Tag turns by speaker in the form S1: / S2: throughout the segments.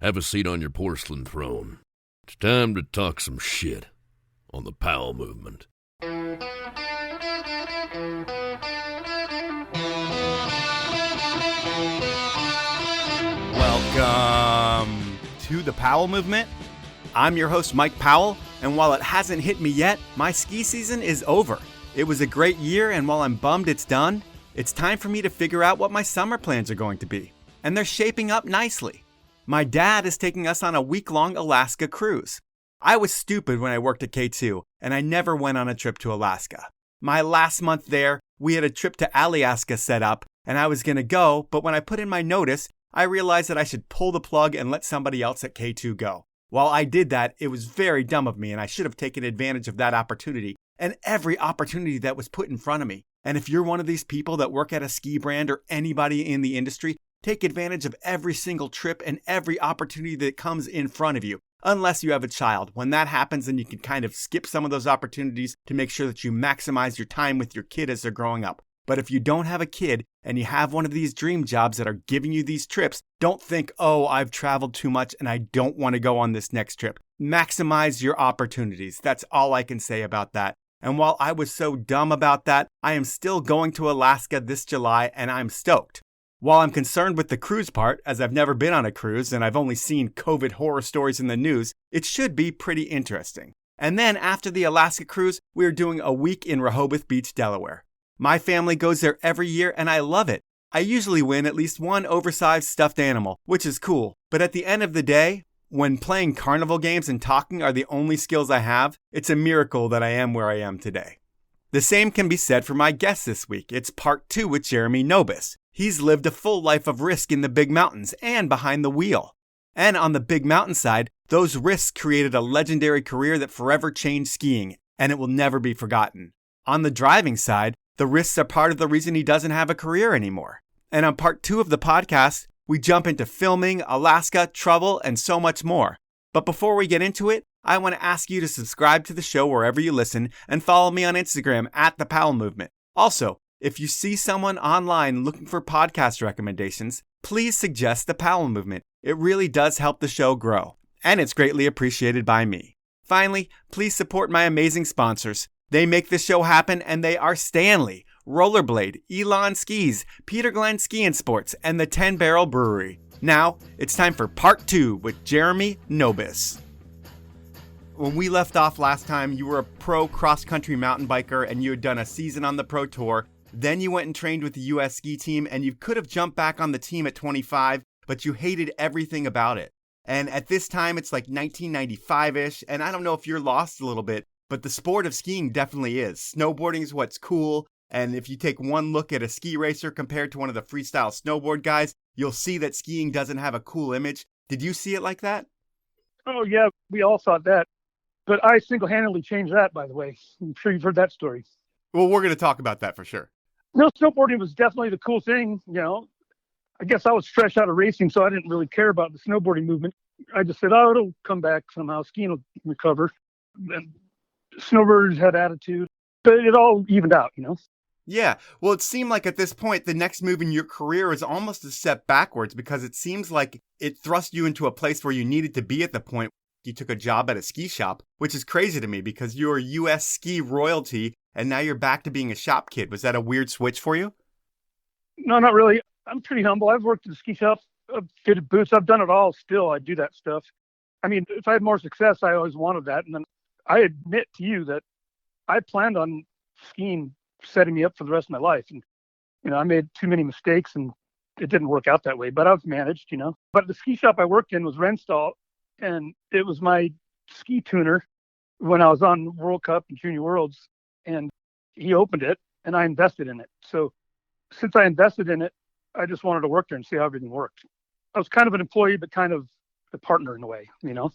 S1: Have a seat on your porcelain throne. It's time to talk some shit on the Powell movement.
S2: Welcome to the Powell movement. I'm your host, Mike Powell, and while it hasn't hit me yet, my ski season is over. It was a great year, and while I'm bummed it's done, it's time for me to figure out what my summer plans are going to be. And they're shaping up nicely. My dad is taking us on a week-long Alaska cruise. I was stupid when I worked at K2, and I never went on a trip to Alaska. My last month there, we had a trip to Alaska set up, and I was going to go, but when I put in my notice, I realized that I should pull the plug and let somebody else at K2 go. While I did that, it was very dumb of me, and I should have taken advantage of that opportunity and every opportunity that was put in front of me. And if you're one of these people that work at a ski brand or anybody in the industry, take advantage of every single trip and every opportunity that comes in front of you, unless you have a child. When that happens, then you can kind of skip some of those opportunities to make sure that you maximize your time with your kid as they're growing up. But if you don't have a kid and you have one of these dream jobs that are giving you these trips, don't think, oh, I've traveled too much and I don't want to go on this next trip. Maximize your opportunities. That's all I can say about that. And while I was so dumb about that, I am still going to Alaska this July and I'm stoked. While I'm concerned with the cruise part, as I've never been on a cruise and I've only seen COVID horror stories in the news, it should be pretty interesting. And then after the Alaska cruise, we're doing a week in Rehoboth Beach, Delaware. My family goes there every year and I love it. I usually win at least one oversized stuffed animal, which is cool. But at the end of the day, when playing carnival games and talking are the only skills I have, it's a miracle that I am where I am today. The same can be said for my guest this week. It's part 2 with Jeremy Nobis. He's lived a full life of risk in the big mountains and behind the wheel. And on the big mountain side, those risks created a legendary career that forever changed skiing, and it will never be forgotten. On the driving side, the risks are part of the reason he doesn't have a career anymore. And on part 2 of the podcast, we jump into filming, Alaska, trouble, and so much more. But before we get into it, I want to ask you to subscribe to the show wherever you listen and follow me on Instagram at The Powell Movement. Also, if you see someone online looking for podcast recommendations, please suggest The Powell Movement. It really does help the show grow, and it's greatly appreciated by me. Finally, please support my amazing sponsors. They make this show happen, and they are Stanley, Rollerblade, Elon Skis, Peter Glenn Ski and Sports, and the 10 Barrel Brewery. Now, it's time for part 2 with Jeremy Nobis. When we left off last time, you were a pro cross-country mountain biker, and you had done a season on the Pro Tour. Then you went and trained with the U.S. ski team, and you could have jumped back on the team at 25, but you hated everything about it. And at this time, it's like 1995-ish, and I don't know if you're lost a little bit, but the sport of skiing definitely is. Snowboarding is what's cool. And if you take one look at a ski racer compared to one of the freestyle snowboard guys, you'll see that skiing doesn't have a cool image. Did you see it like that?
S3: Oh, yeah, we all thought that. But I single-handedly changed that, by the way. I'm sure you've heard that story.
S2: Well, we're going to talk about that for sure.
S3: No, snowboarding was definitely the cool thing, you know. I guess I was fresh out of racing, so I didn't really care about the snowboarding movement. I just said, oh, it'll come back somehow. Skiing will recover. And snowboarders had attitude, but it all evened out, you know.
S2: Yeah, well, it seemed like at this point, the next move in your career is almost a step backwards because it seems like it thrust you into a place where you needed to be at the point. You took a job at a ski shop, which is crazy to me because you're U.S. ski royalty and now you're back to being a shop kid. Was that a weird switch for you?
S3: No, not really. I'm pretty humble. I've worked at the ski shop. I've fitted boots. I've done it all still. I do that stuff. I mean, if I had more success, I always wanted that. And then I admit to you that I planned on skiing setting me up for the rest of my life. And, you know, I made too many mistakes and it didn't work out that way, but I've managed, you know. But the ski shop I worked in was Renstall, and it was my ski tuner when I was on World Cup and Junior Worlds, and he opened it and I invested in it. So since I invested in it, I just wanted to work there and see how everything worked. I was kind of an employee, but kind of a partner in a way, you know?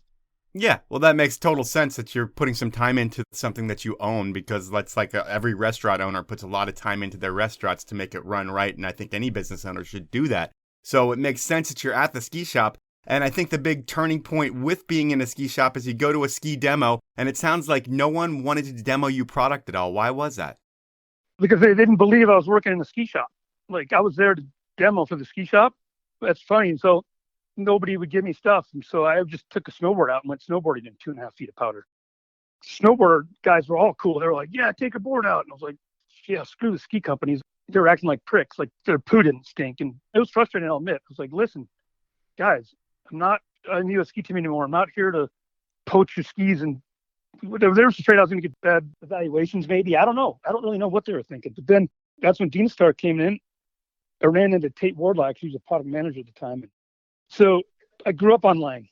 S2: Yeah, well, that makes total sense that you're putting some time into something that you own because that's like every restaurant owner puts a lot of time into their restaurants to make it run right. And I think any business owner should do that. So it makes sense that you're at the ski shop. And I think the big turning point with being in a ski shop is you go to a ski demo and it sounds like no one wanted to demo you product at all. Why was that?
S3: Because they didn't believe I was working in the ski shop. Like I was there to demo for the ski shop. That's funny. So nobody would give me stuff. And so I just took a snowboard out and went snowboarding in 2.5 feet of powder. Snowboard guys were all cool. They were like, yeah, take a board out. And I was like, yeah, screw the ski companies. They were acting like pricks, like their poo didn't stink. And it was frustrating, I'll admit. I was like, listen, guys, I'm not on the U.S. ski team anymore. I'm not here to poach your skis. And they were afraid I was going to get bad evaluations, maybe. I don't know. I don't really know what they were thinking. But then that's when Dynastar came in. I ran into Tate Wardlock. He was a product manager at the time. And so I grew up on Lang.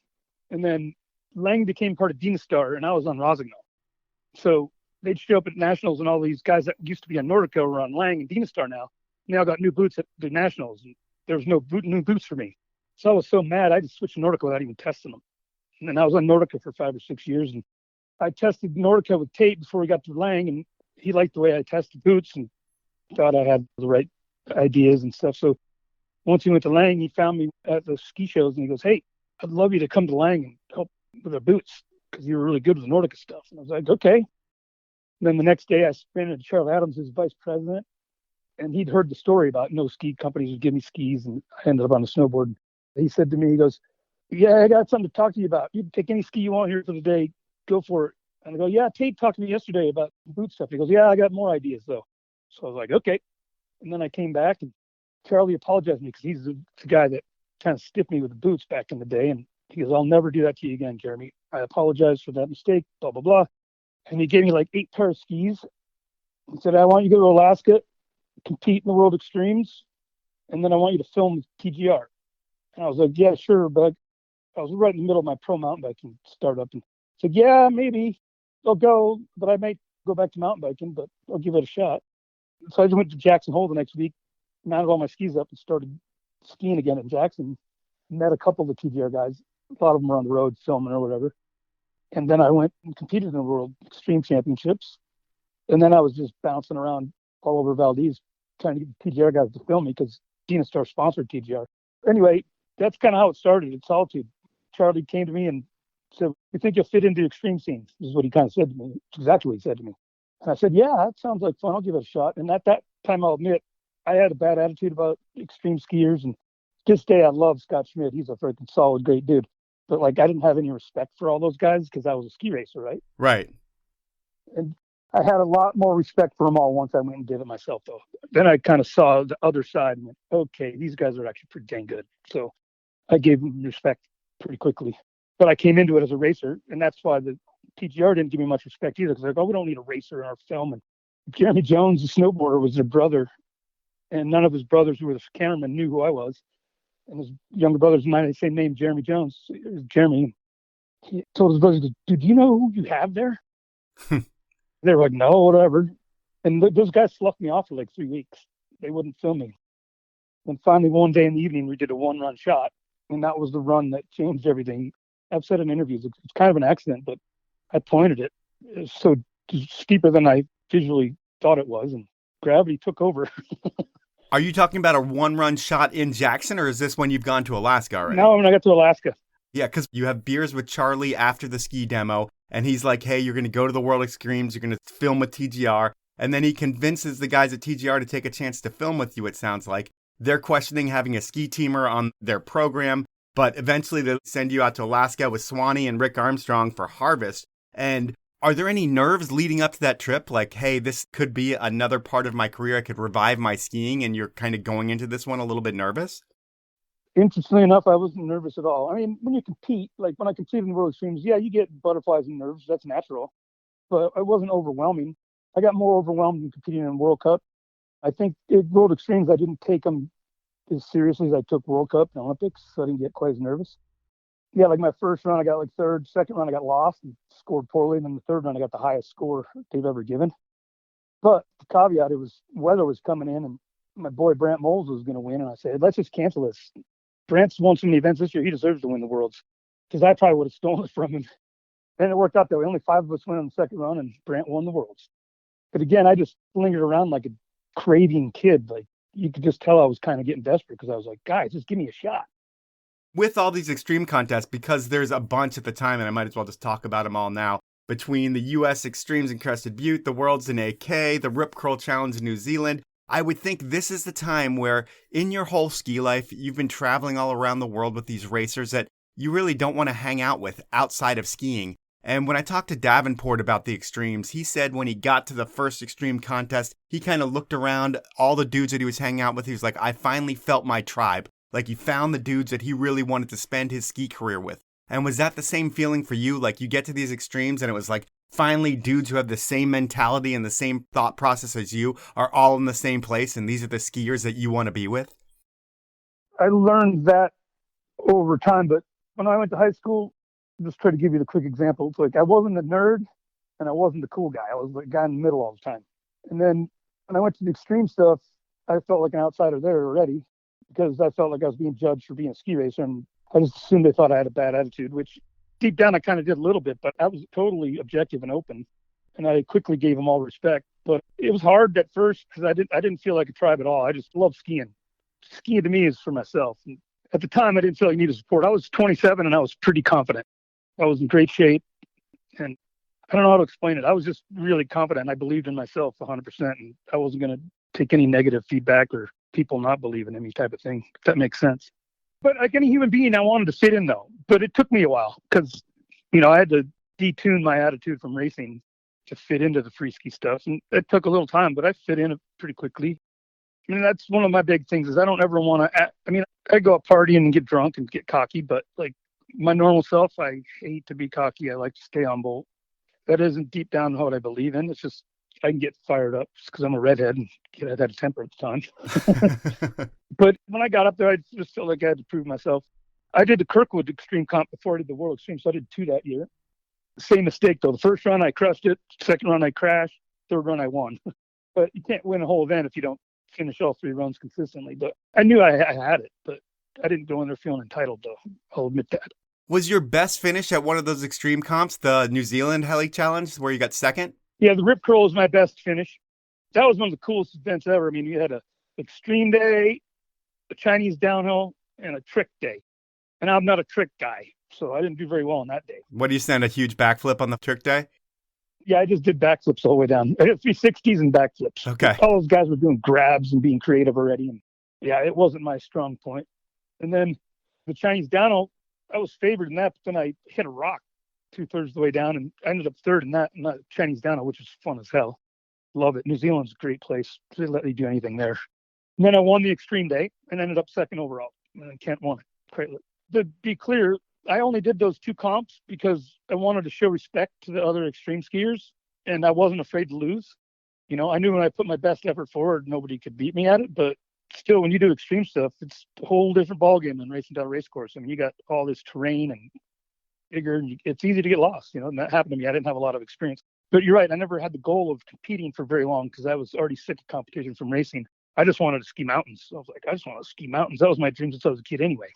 S3: And then Lang became part of Dynastar, and I was on Rosignol. So they'd show up at Nationals, and all these guys that used to be on Nordico were on Lang and Dynastar now got new boots at the Nationals, and there was no new boots for me. So I was so mad, I just switched to Nordico without even testing them. And then I was on Nordico for 5 or 6 years, and I tested Nordico with Tate before we got to Lang, and he liked the way I tested boots and thought I had the right ideas and stuff. So once he went to Lang, he found me at the ski shows, and he goes, hey, I'd love you to come to Lang and help with our boots because you were really good with the Nordica stuff. And I was like, okay. And then the next day I sprinted to Charlie Adams, his vice president, and he'd heard the story about no ski companies would give me skis, and I ended up on a snowboard. He said to me, he goes, yeah, I got something to talk to you about. You can take any ski you want here for the day. Go for it. And I go, yeah, Tate talked to me yesterday about boot stuff. He goes, yeah, I got more ideas though. So I was like, okay. And then I came back, and Charlie apologized to me because he's the guy that kind of stiffed me with the boots back in the day. And he goes, I'll never do that to you again, Jeremy. I apologize for that mistake, blah, blah, blah. And he gave me like 8 pair of skis. He said, I want you to go to Alaska, compete in the World Extremes, and then I want you to film TGR. And I was like, yeah, sure. But I was right in the middle of my pro mountain biking startup. And I said, yeah, maybe I'll go, but I might go back to mountain biking, but I'll give it a shot. So I just went to Jackson Hole the next week, mounted all my skis up, and started skiing again in Jackson. Met a couple of the TGR guys. A lot of them were on the road filming or whatever. And then I went and competed in the World Extreme Championships. And then I was just bouncing around all over Valdez trying to get the TGR guys to film me because Dynastar sponsored TGR. Anyway, that's kind of how it started at Solitude. Charlie came to me and said, you think you'll fit into extreme scenes? This is what he kind of said to me. It's exactly what he said to me. And I said, yeah, that sounds like fun. I'll give it a shot. And at that time, I'll admit, I had a bad attitude about extreme skiers. And to this day, I love Scott Schmidt. He's a freaking solid, great dude. But like, I didn't have any respect for all those guys because I was a ski racer, right?
S2: Right.
S3: And I had a lot more respect for them all once I went and did it myself, though. Then I kind of saw the other side and went, okay, these guys are actually pretty dang good. So I gave them respect pretty quickly. But I came into it as a racer, and that's why the TGR didn't give me much respect either, because they're like, oh, we don't need a racer in our film. And Jeremy Jones, the snowboarder, was their brother, and none of his brothers who were the cameramen knew who I was. And his younger brother's mine, the same name, Jeremy Jones. It was Jeremy. He told his brothers, dude, do you know who you have there? They were like, no, whatever. And those guys sloughed me off for like 3 weeks. They wouldn't film me. And finally, one day in the evening, we did a 1-run shot. And that was the run that changed everything. I've said in interviews, it's kind of an accident, but I pointed it. It was so steeper than I visually thought it was. And gravity took over.
S2: Are you talking about a 1-run shot in Jackson, or is this when you've gone to Alaska already?
S3: No, when I got to Alaska.
S2: Yeah, because you have beers with Charlie after the ski demo, and he's like, hey, you're going to go to the World Extremes, you're going to film with TGR, and then he convinces the guys at TGR to take a chance to film with you, it sounds like. They're questioning having a ski teamer on their program, but eventually they'll send you out to Alaska with Swanee and Rick Armstrong for Harvest. And are there any nerves leading up to that trip? Like, hey, this could be another part of my career. I could revive my skiing, and you're kind of going into this one a little bit nervous?
S3: Interestingly enough, I wasn't nervous at all. I mean, when you compete, like when I competed in the World Extremes, yeah, you get butterflies and nerves. That's natural. But it wasn't overwhelming. I got more overwhelmed than competing in World Cup. I think at World Extremes, I didn't take them as seriously as I took World Cup and Olympics, so I didn't get quite as nervous. Yeah, like my first run, I got like third. Second run, I got lost and scored poorly. And then the third run, I got the highest score they've ever given. But the caveat, weather was coming in, and my boy Brant Moles was going to win. And I said, let's just cancel this. Brant's won so many events this year, he deserves to win the Worlds, because I probably would have stolen it from him. And it worked out that way. Only 5 of us went on the second run, and Brant won the Worlds. But again, I just lingered around like a craving kid. Like, you could just tell I was kind of getting desperate, because I was like, guys, just give me a shot.
S2: With all these extreme contests, because there's a bunch at the time, and I might as well just talk about them all now, between the U.S. Extremes in Crested Butte, the Worlds in AK, the Rip Curl Challenge in New Zealand, I would think this is the time where in your whole ski life, you've been traveling all around the world with these racers that you really don't want to hang out with outside of skiing. And when I talked to Davenport about the extremes, he said when he got to the first extreme contest, he kind of looked around all the dudes that he was hanging out with. He was like, I finally felt my tribe. Like he found the dudes that he really wanted to spend his ski career with. And was that the same feeling for you? Like you get to these extremes and it was like, finally dudes who have the same mentality and the same thought process as you are all in the same place. And these are the skiers that you want to be with.
S3: I learned that over time, but when I went to high school, just try to give you the quick example. It's like I wasn't a nerd and I wasn't the cool guy. I was the guy in the middle all the time. And then when I went to the extreme stuff, I felt like an outsider there already because I felt like I was being judged for being a ski racer. And I just assumed they thought I had a bad attitude, which deep down I kind of did a little bit, but I was totally objective and open. And I quickly gave them all respect. But it was hard at first because I didn't feel like a tribe at all. I just love skiing. Skiing to me is for myself. And at the time, I didn't feel like I needed support. I was 27 and I was pretty confident. I was in great shape. And I don't know how to explain it. I was just really confident. I believed in myself 100%. And I wasn't going to take any negative feedback or people not believing in me type of thing, if that makes sense. But like any human being, I wanted to fit in, though. But it took me a while because, I had to detune my attitude from racing to fit into the free ski stuff. And it took a little time, but I fit in pretty quickly. I mean, that's one of my big things is I don't ever want to, I go out partying and get drunk and get cocky, but like my normal self, I hate to be cocky. I like to stay humble. That isn't deep down what I believe in. It's just I can get fired up just because I'm a redhead and I had a temper at the time. But when I got up there, I just felt like I had to prove myself. I did the Kirkwood Extreme Comp before I did the World Extreme, so I did 2 that year. Same mistake, though. The first run, I crushed it. Second run, I crashed. Third run, I won. But you can't win a whole event if you don't finish all 3 runs consistently. But I knew I had it, but I didn't go in there feeling entitled, though. I'll admit that.
S2: Was your best finish at one of those extreme comps, the New Zealand Heli Challenge, where you got second?
S3: Yeah, the Rip Curl was my best finish. That was one of the coolest events ever. I mean, you had a extreme day, a Chinese downhill, and a trick day. And I'm not a trick guy, so I didn't do very well on that day.
S2: What do you stand, a huge backflip on the trick day?
S3: Yeah, I just did backflips the whole way down. I hit 360s and backflips.
S2: Okay.
S3: All those guys were doing grabs and being creative already. And yeah, it wasn't my strong point. And then the Chinese downhill, I was favored in that, but then I hit a rock 2/3 of the way down and I ended up third in that Chinese downhill, which was fun as hell. Love it. New Zealand's a great place. They let you do anything there. And then I won the extreme day and ended up second overall. And Kent won it. To be clear, I only did those 2 comps because I wanted to show respect to the other extreme skiers, and I wasn't afraid to lose. I knew when I put my best effort forward, nobody could beat me at it, but still, when you do extreme stuff, it's a whole different ballgame than racing down a race course. I mean, you got all this terrain and bigger, and it's easy to get lost, and that happened to me. I didn't have a lot of experience. But you're right, I never had the goal of competing for very long because I was already sick of competition from racing. I just wanted to ski mountains. So I was like, I just want to ski mountains. That was my dream since I was a kid anyway.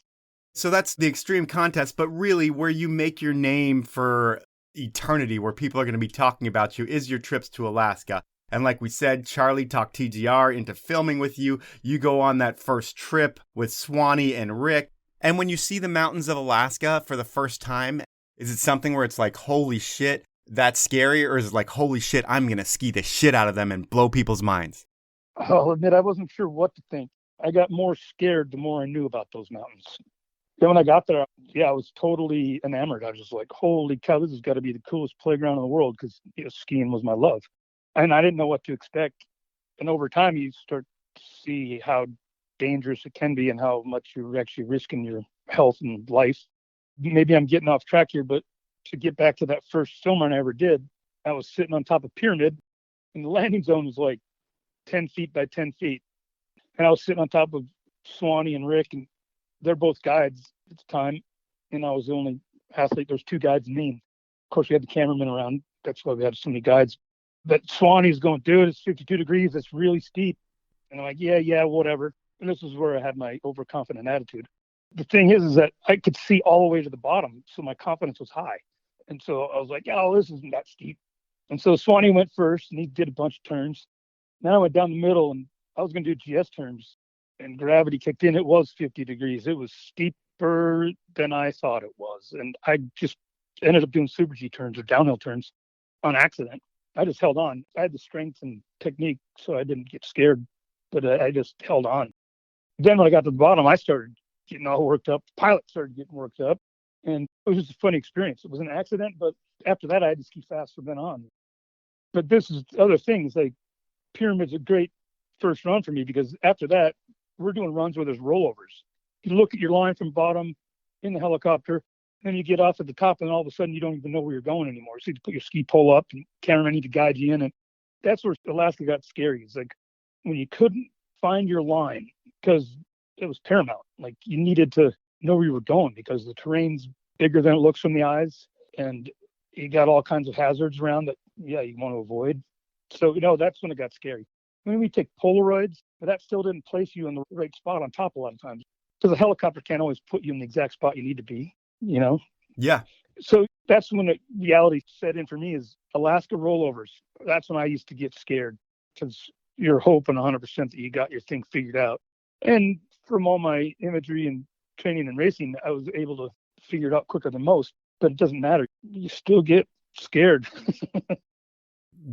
S2: So that's the extreme contest, but really where you make your name for eternity, where people are going to be talking about you, is your trips to Alaska. And like we said, Charlie talked TGR into filming with you. You go on that first trip with Swanee and Rick. And when you see the mountains of Alaska for the first time, is it something where it's like, holy shit, that's scary? Or is it like, holy shit, I'm going to ski the shit out of them and blow people's minds?
S3: I'll admit I wasn't sure what to think. I got more scared the more I knew about those mountains. Then when I got there, I was totally enamored. I was just like, holy cow, this has got to be the coolest playground in the world because skiing was my love. And I didn't know what to expect. And over time, you start to see how dangerous it can be and how much you're actually risking your health and life. Maybe I'm getting off track here, but to get back to that first film run I ever did, I was sitting on top of a pyramid, and the landing zone was like 10 feet by 10 feet. And I was sitting on top of Swanee and Rick, and they're both guides at the time, and I was the only athlete. There's 2 guides and me. Of course, we had the cameraman around. That's why we had so many guides. But Swanee's going, dude, it's 52 degrees. It's really steep. And I'm like, yeah, whatever. And this is where I had my overconfident attitude. The thing is that I could see all the way to the bottom, so my confidence was high. And so I was like, oh, this isn't that steep. And so Swanee went first, and he did a bunch of turns. Then I went down the middle, and I was going to do GS turns. And gravity kicked in. It was 50 degrees. It was steeper than I thought it was. And I just ended up doing super G turns or downhill turns on accident. I just held on. I had the strength and technique, so I didn't get scared. but I just held on. Then when I got to the bottom, I started getting all worked up. The pilot started getting worked up. And it was just a funny experience. It was an accident, but after that, I had to ski fast from then on. But this is other things, like Pyramid's a great first run for me, because after that, we're doing runs where there's rollovers. You look at your line from bottom in the helicopter, then you get off at the top, and all of a sudden you don't even know where you're going anymore. So you need to put your ski pole up, and cameramen need to guide you in. And that's where Alaska got scary. It's like when you couldn't find your line, because it was paramount. Like you needed to know where you were going, because the terrain's bigger than it looks from the eyes, and you got all kinds of hazards around that, yeah, you want to avoid. So, that's when it got scary. When we take Polaroids, but that still didn't place you in the right spot on top a lot of times, because a helicopter can't always put you in the exact spot you need to be,
S2: Yeah.
S3: So that's when the reality set in for me, is Alaska rollovers. That's when I used to get scared, because you're hoping 100% that you got your thing figured out. And from all my imagery and training and racing, I was able to figure it out quicker than most, but it doesn't matter. You still get scared.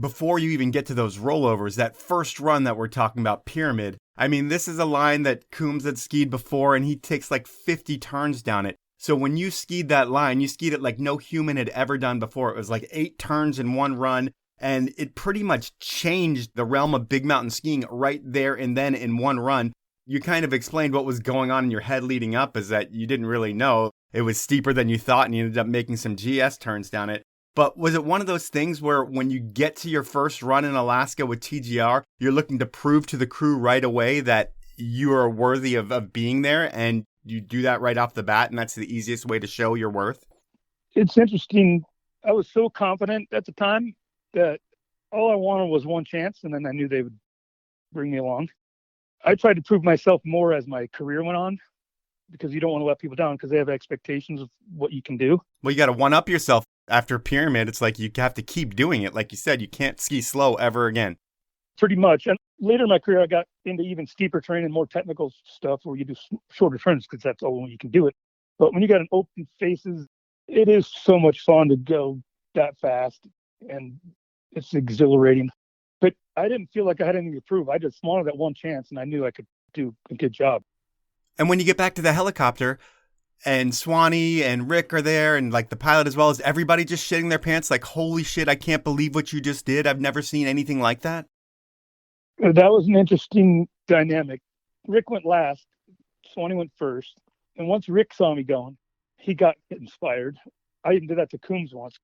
S2: Before you even get to those rollovers, that first run that we're talking about, Pyramid, I mean, this is a line that Coombs had skied before, and he takes like 50 turns down it. So when you skied that line, you skied it like no human had ever done before. It was like 8 turns in one run, and it pretty much changed the realm of big mountain skiing right there and then in one run. You kind of explained what was going on in your head leading up, is that you didn't really know. It was steeper than you thought, and you ended up making some GS turns down it. But was it one of those things where when you get to your first run in Alaska with TGR, you're looking to prove to the crew right away that you are worthy of being there, and you do that right off the bat, and that's the easiest way to show your worth?
S3: It's interesting. I was so confident at the time that all I wanted was one chance, and then I knew they would bring me along. I tried to prove myself more as my career went on, because you don't want to let people down, because they have expectations of what you can do.
S2: Well, you got to one-up yourself. After Pyramid, it's like you have to keep doing it. Like you said, you can't ski slow ever again.
S3: Pretty much. And later in my career, I got into even steeper terrain and more technical stuff where you do shorter turns, because that's all when you can do it. But when you got an open faces, it is so much fun to go that fast, and it's exhilarating. But I didn't feel like I had anything to prove. I just wanted that one chance, and I knew I could do a good job.
S2: And when you get back to the helicopter, and Swanee and Rick are there, and like the pilot as well, is everybody just shitting their pants like, holy shit, I can't believe what you just did. I've never seen anything like that.
S3: That was an interesting dynamic. Rick went last, Swanee went first. And once Rick saw me going, he got inspired. I even did that to Coombs once.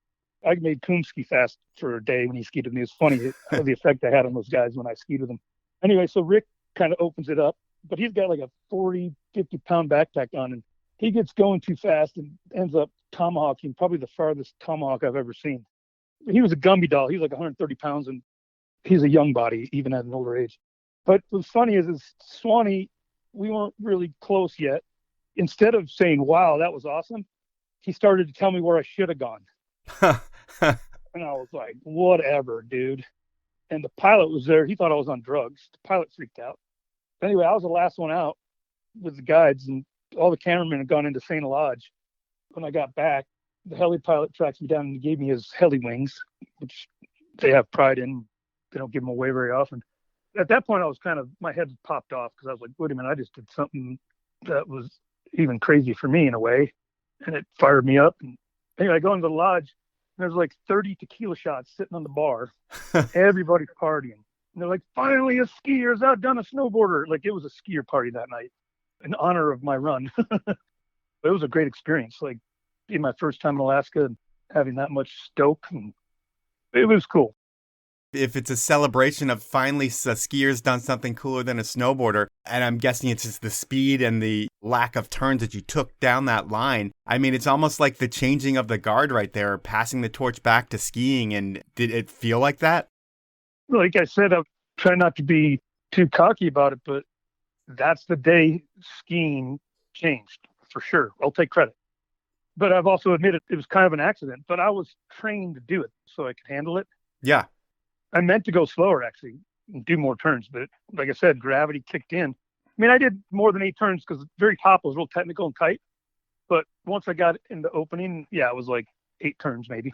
S3: I made Coombs ski fast for a day when he skied with me. It was funny the effect I had on those guys when I skied with them. Anyway, so Rick kind of opens it up, but he's got like a 40, 50-pound backpack on, and he gets going too fast and ends up tomahawking, probably the farthest tomahawk I've ever seen. He was a Gumby doll. He was like 130 pounds, and he's a young body, even at an older age. But what's funny is Swanee, we weren't really close yet. Instead of saying, wow, that was awesome, he started to tell me where I should have gone. And I was like, whatever, dude. And the pilot was there. He thought I was on drugs. The pilot freaked out. Anyway, I was the last one out with the guides, and all the cameramen had gone into St. Lodge. When I got back, the heli pilot tracked me down and gave me his heli wings, which they have pride in. They don't give them away very often. At that point, I was my head popped off, because I was like, wait a minute, I just did something that was even crazy for me in a way. And it fired me up. And anyway, I go into the lodge, and there's like 30 tequila shots sitting on the bar. Everybody's partying. And they're like, finally a skier's outdone a snowboarder. Like, it was a skier party that night in honor of my run. It was a great experience, like being my first time in Alaska and having that much stoke. And it was cool.
S2: If it's a celebration of finally a skier's done something cooler than a snowboarder, and I'm guessing it's just the speed and the lack of turns that you took down that line, I mean, it's almost like the changing of the guard right there, passing the torch back to skiing. And did it feel like that?
S3: Like I said, I'm trying not to be too cocky about it, but that's the day skiing changed, for sure. I'll take credit. But I've also admitted it was kind of an accident, but I was trained to do it so I could handle it.
S2: Yeah.
S3: I meant to go slower, actually, and do more turns. But like I said, gravity kicked in. I mean, I did more than 8 turns, because the very top was real technical and tight. But once I got in the opening, yeah, it was like 8 turns maybe.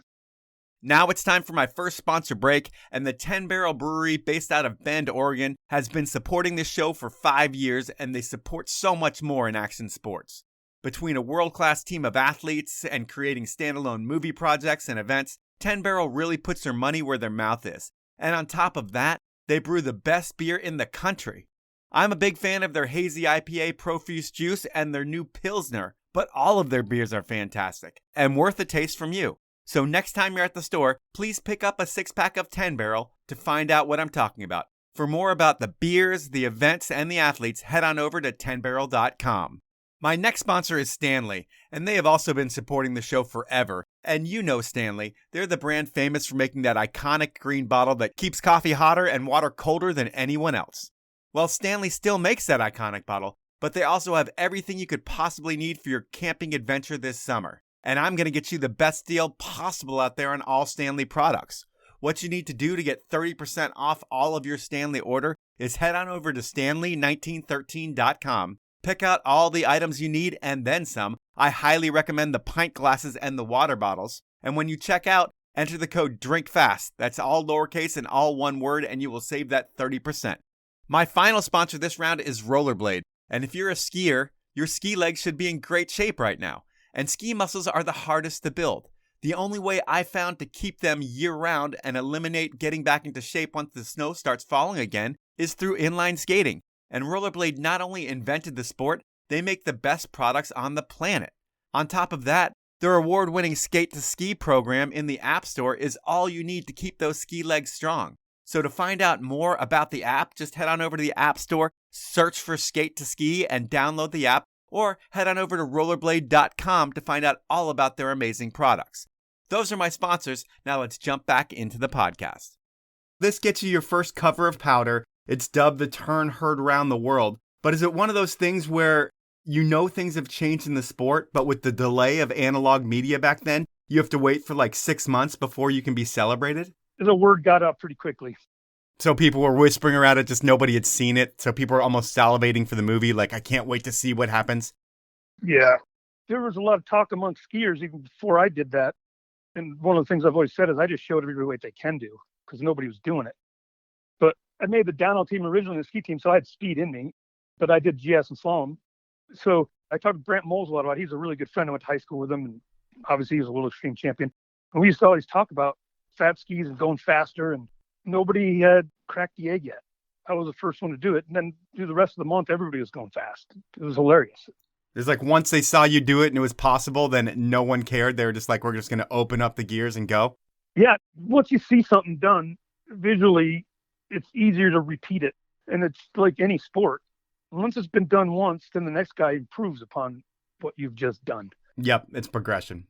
S2: Now it's time for my first sponsor break, and the 10 Barrel Brewery, based out of Bend, Oregon, has been supporting this show for 5 years, and they support so much more in action sports. Between a world-class team of athletes and creating standalone movie projects and events, 10 Barrel really puts their money where their mouth is. And on top of that, they brew the best beer in the country. I'm a big fan of their hazy IPA Profuse Juice and their new Pilsner, but all of their beers are fantastic and worth a taste from you. So next time you're at the store, please pick up a 6-pack of 10 Barrel to find out what I'm talking about. For more about the beers, the events, and the athletes, head on over to 10barrel.com. My next sponsor is Stanley, and they have also been supporting the show forever. And you know Stanley, they're the brand famous for making that iconic green bottle that keeps coffee hotter and water colder than anyone else. Well, Stanley still makes that iconic bottle, but they also have everything you could possibly need for your camping adventure this summer. And I'm going to get you the best deal possible out there on all Stanley products. What you need to do to get 30% off all of your Stanley order is head on over to stanley1913.com. Pick out all the items you need and then some. I highly recommend the pint glasses and the water bottles. And when you check out, enter the code DRINKFAST. That's all lowercase and all one word, and you will save that 30%. My final sponsor this round is Rollerblade. And if you're a skier, your ski legs should be in great shape right now. And ski muscles are the hardest to build. The only way I found to keep them year-round and eliminate getting back into shape once the snow starts falling again is through inline skating. And Rollerblade not only invented the sport, they make the best products on the planet. On top of that, their award-winning Skate to Ski program in the App Store is all you need to keep those ski legs strong. So to find out more about the app, just head on over to the App Store, search for Skate to Ski, and download the app, or head on over to rollerblade.com to find out all about their amazing products. Those are my sponsors. Now let's jump back into the podcast. This gets you your first cover of powder. It's dubbed the term heard around the world. But is it one of those things where you know things have changed in the sport, but with the delay of analog media back then, you have to wait for like 6 months before you can be celebrated?
S3: The word got out pretty quickly.
S2: So people were whispering around it, just nobody had seen it. So people were almost salivating for the movie, like, I can't wait to see what happens.
S3: Yeah. There was a lot of talk among skiers even before I did that. And one of the things I've always said is I just showed everybody what they can do because nobody was doing it. But I made the downhill team originally, the ski team, so I had speed in me. But I did GS and slalom. So I talked to Brent Moles a lot about it. He's a really good friend. I went to high school with him, and obviously he was a World Extreme champion. And we used to always talk about fat skis and going faster, and nobody had cracked the egg yet. I was the first one to do it. And then through the rest of the month, everybody was going fast. It was hilarious.
S2: It's like once they saw you do it and it was possible, then no one cared. They were just like, we're just going to open up the gears and go.
S3: Yeah. Once you see something done visually, it's easier to repeat it. And it's like any sport. Once it's been done once, then the next guy improves upon what you've just done.
S2: Yep. It's progression.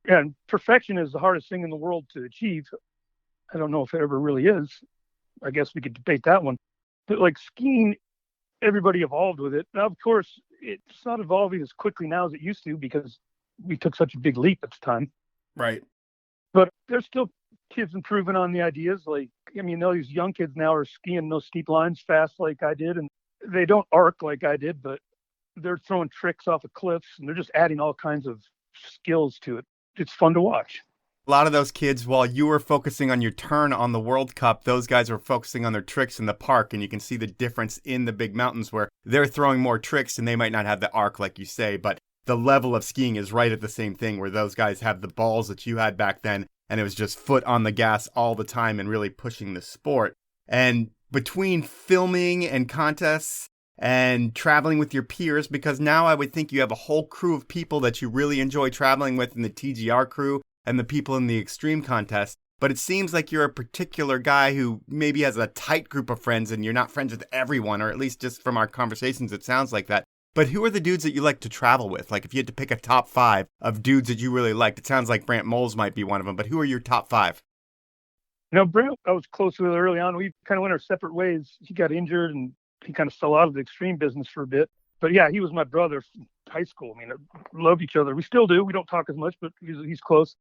S3: Yeah, and perfection is the hardest thing in the world to achieve. I don't know if it ever really is. I guess we could debate that one. But like skiing, everybody evolved with it. Now, of course, it's not evolving as quickly now as it used to because we took such a big leap at the time.
S2: Right.
S3: But there's still kids improving on the ideas. Like, I mean, all these young kids now are skiing those steep lines fast like I did. And they don't arc like I did, but they're throwing tricks off of cliffs and they're just adding all kinds of skills to it. It's fun to watch.
S2: A lot of those kids, while you were focusing on your turn on the World Cup, those guys were focusing on their tricks in the park. And you can see the difference in the big mountains where they're throwing more tricks and they might not have the arc like you say, but the level of skiing is right at the same thing where those guys have the balls that you had back then. And it was just foot on the gas all the time and really pushing the sport. And between filming and contests and traveling with your peers, because now I would think you have a whole crew of people that you really enjoy traveling with in the TGR crew and the people in the extreme contest. But it seems like you're a particular guy who maybe has a tight group of friends and you're not friends with everyone, or at least just from our conversations, it sounds like that. But who are the dudes that you like to travel with? Like if you had to pick a top 5 of dudes that you really liked, it sounds like Brant Moles might be one of them, but who are your top 5?
S3: You know, Brant, I was close with early on. We kind of went our separate ways. He got injured and he kind of fell out of the extreme business for a bit. But yeah, he was my brother from high school. I mean, we loved each other. We still do. We don't talk as much, but he's close.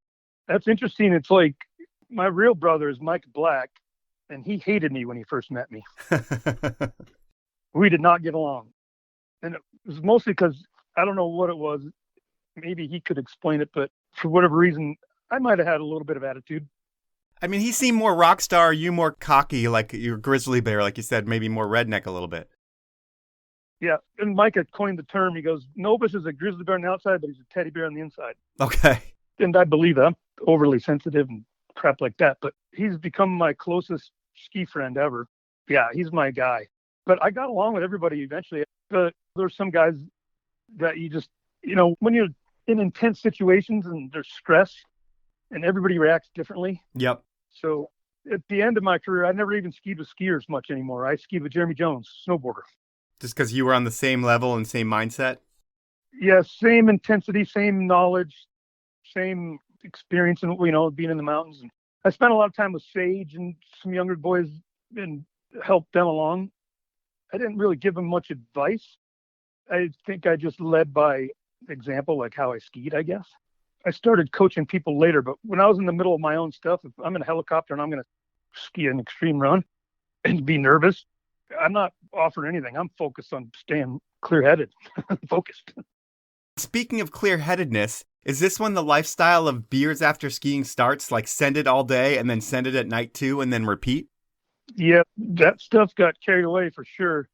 S3: That's interesting. It's like my real brother is Micah Black, and he hated me when he first met me. We did not get along. And it was mostly because I don't know what it was. Maybe he could explain it, but for whatever reason, I might have had a little bit of attitude.
S2: I mean, he seemed more rock star, you more cocky, like you're grizzly bear, like you said, maybe more redneck a little bit.
S3: Yeah, and Micah coined the term. He goes, Nobis is a grizzly bear on the outside, but he's a teddy bear on the inside.
S2: Okay.
S3: And I believe that. I'm overly sensitive and crap like that, but he's become my closest ski friend ever. Yeah, he's my guy. But I got along with everybody eventually. But there's some guys that you just, when you're in intense situations and there's stress and everybody reacts differently.
S2: Yep.
S3: So at the end of my career, I never even skied with skiers much anymore. I skied with Jeremy Jones, snowboarder.
S2: Just because you were on the same level and same mindset?
S3: Yeah, same intensity, same knowledge, same experience, and being in the mountains. And I spent a lot of time with Sage and some younger boys and helped them along. I didn't really give them much advice. I think I just led by example, like how I skied, I guess. I started coaching people later, but when I was in the middle of my own stuff, if I'm in a helicopter and I'm going to ski an extreme run and be nervous, I'm not offering anything. I'm focused on staying clear-headed, focused.
S2: Speaking of clear-headedness, is this when the lifestyle of beers after skiing starts, like send it all day and then send it at night too and then repeat?
S3: Yeah, that stuff got carried away for sure.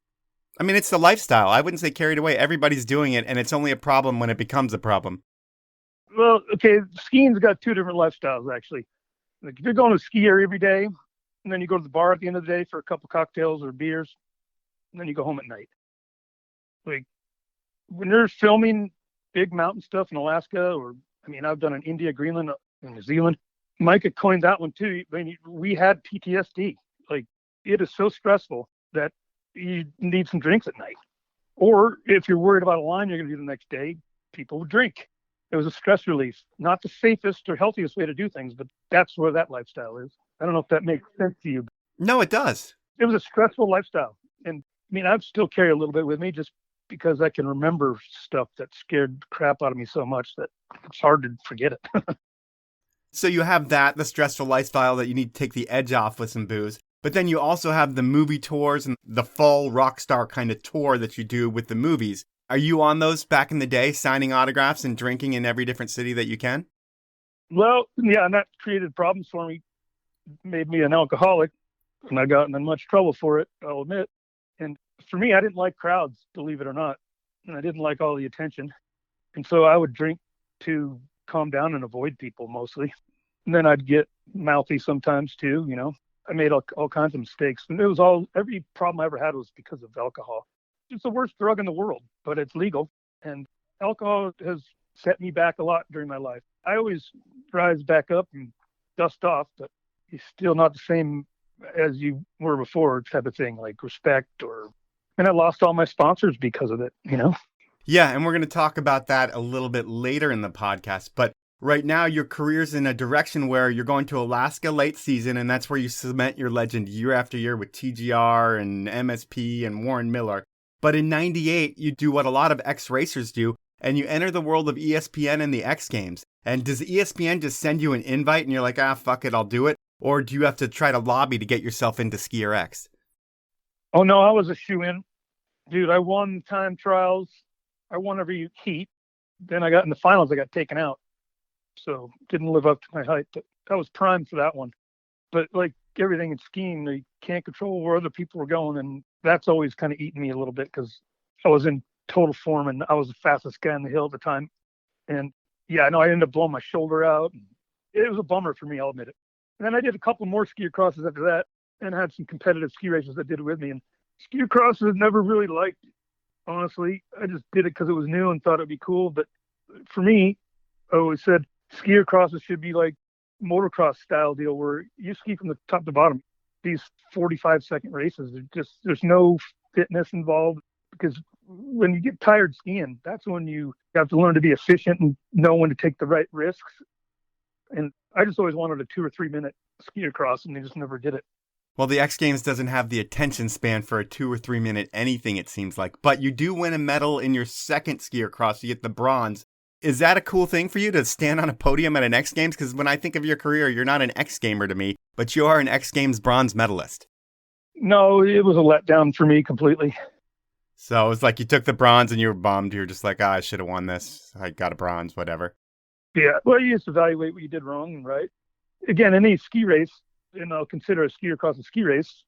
S2: I mean, it's the lifestyle. I wouldn't say carried away. Everybody's doing it, and it's only a problem when it becomes a problem.
S3: Well, okay, skiing's got two different lifestyles, actually. Like if you're going to ski area every day, and then you go to the bar at the end of the day for a couple cocktails or beers, and then you go home at night. Like when you're filming big mountain stuff in Alaska, I've done in India, Greenland, and New Zealand. Micah coined that one too. We had PTSD. Like it is so stressful that you need some drinks at night. Or if you're worried about a line you're going to do the next day, people would drink. It was a stress relief. Not the safest or healthiest way to do things, but that's where that lifestyle is. I don't know if that makes sense to you.
S2: No, it does.
S3: It was a stressful lifestyle. And I still carry a little bit with me just because I can remember stuff that scared the crap out of me so much that it's hard to forget it.
S2: So you have the stressful lifestyle that you need to take the edge off with some booze. But then you also have the movie tours and the full rock star kind of tour that you do with the movies. Are you on those back in the day, signing autographs and drinking in every different city that you can?
S3: Well, yeah, and that created problems for me. Made me an alcoholic, and I got in much trouble for it, I'll admit. And for me, I didn't like crowds, believe it or not. And I didn't like all the attention. And so I would drink to calm down and avoid people mostly. And then I'd get mouthy sometimes too, I made all kinds of mistakes. And every problem I ever had was because of alcohol. It's the worst drug in the world, but it's legal. And alcohol has set me back a lot during my life. I always rise back up and dust off, but you're still not the same as you were before, type of thing, like respect and I lost all my sponsors because of it,
S2: Yeah, and we're going to talk about that a little bit later in the podcast. But right now, your career's in a direction where you're going to Alaska late season, and that's where you cement your legend year after year with TGR and MSP and Warren Miller. But in 98, you do what a lot of ex-racers do, and you enter the world of ESPN and the X Games. And does ESPN just send you an invite and you're like, fuck it, I'll do it? Or do you have to try to lobby to get yourself into Skier X?
S3: Oh, no, I was a shoe-in. Dude, I won time trials. I won every heat. Then I got in the finals, I got taken out. So didn't live up to my height. But I was primed for that one. But like everything in skiing, you can't control where other people were going. And that's always kind of eaten me a little bit because I was in total form and I was the fastest guy on the hill at the time. And yeah, I ended up blowing my shoulder out. It was a bummer for me, I'll admit it. And then I did a couple more skier crosses after that and had some competitive ski races that did it with me. And skier crosses I never really liked, honestly. I just did it because it was new and thought it'd be cool. But for me, I always said skier crosses should be like motocross style deal where you ski from the top to bottom. These 45-second races, there's no fitness involved because when you get tired skiing, that's when you have to learn to be efficient and know when to take the right risks. And I just always wanted a 2 or 3 minute skier cross, and they just never did it.
S2: Well, the X Games doesn't have the attention span for a 2 or 3 minute anything, it seems like. But you do win a medal in your second skier cross. You get the bronze. Is that a cool thing for you to stand on a podium at an X Games? Because when I think of your career, you're not an X Gamer to me, but you are an X Games bronze medalist.
S3: No, it was a letdown for me completely.
S2: So it was like you took the bronze and you were bummed. You're just like, I should have won this. I got a bronze, whatever.
S3: Yeah, well, you just evaluate what you did wrong and right. again, any ski race, and I'll consider a skier across a ski race,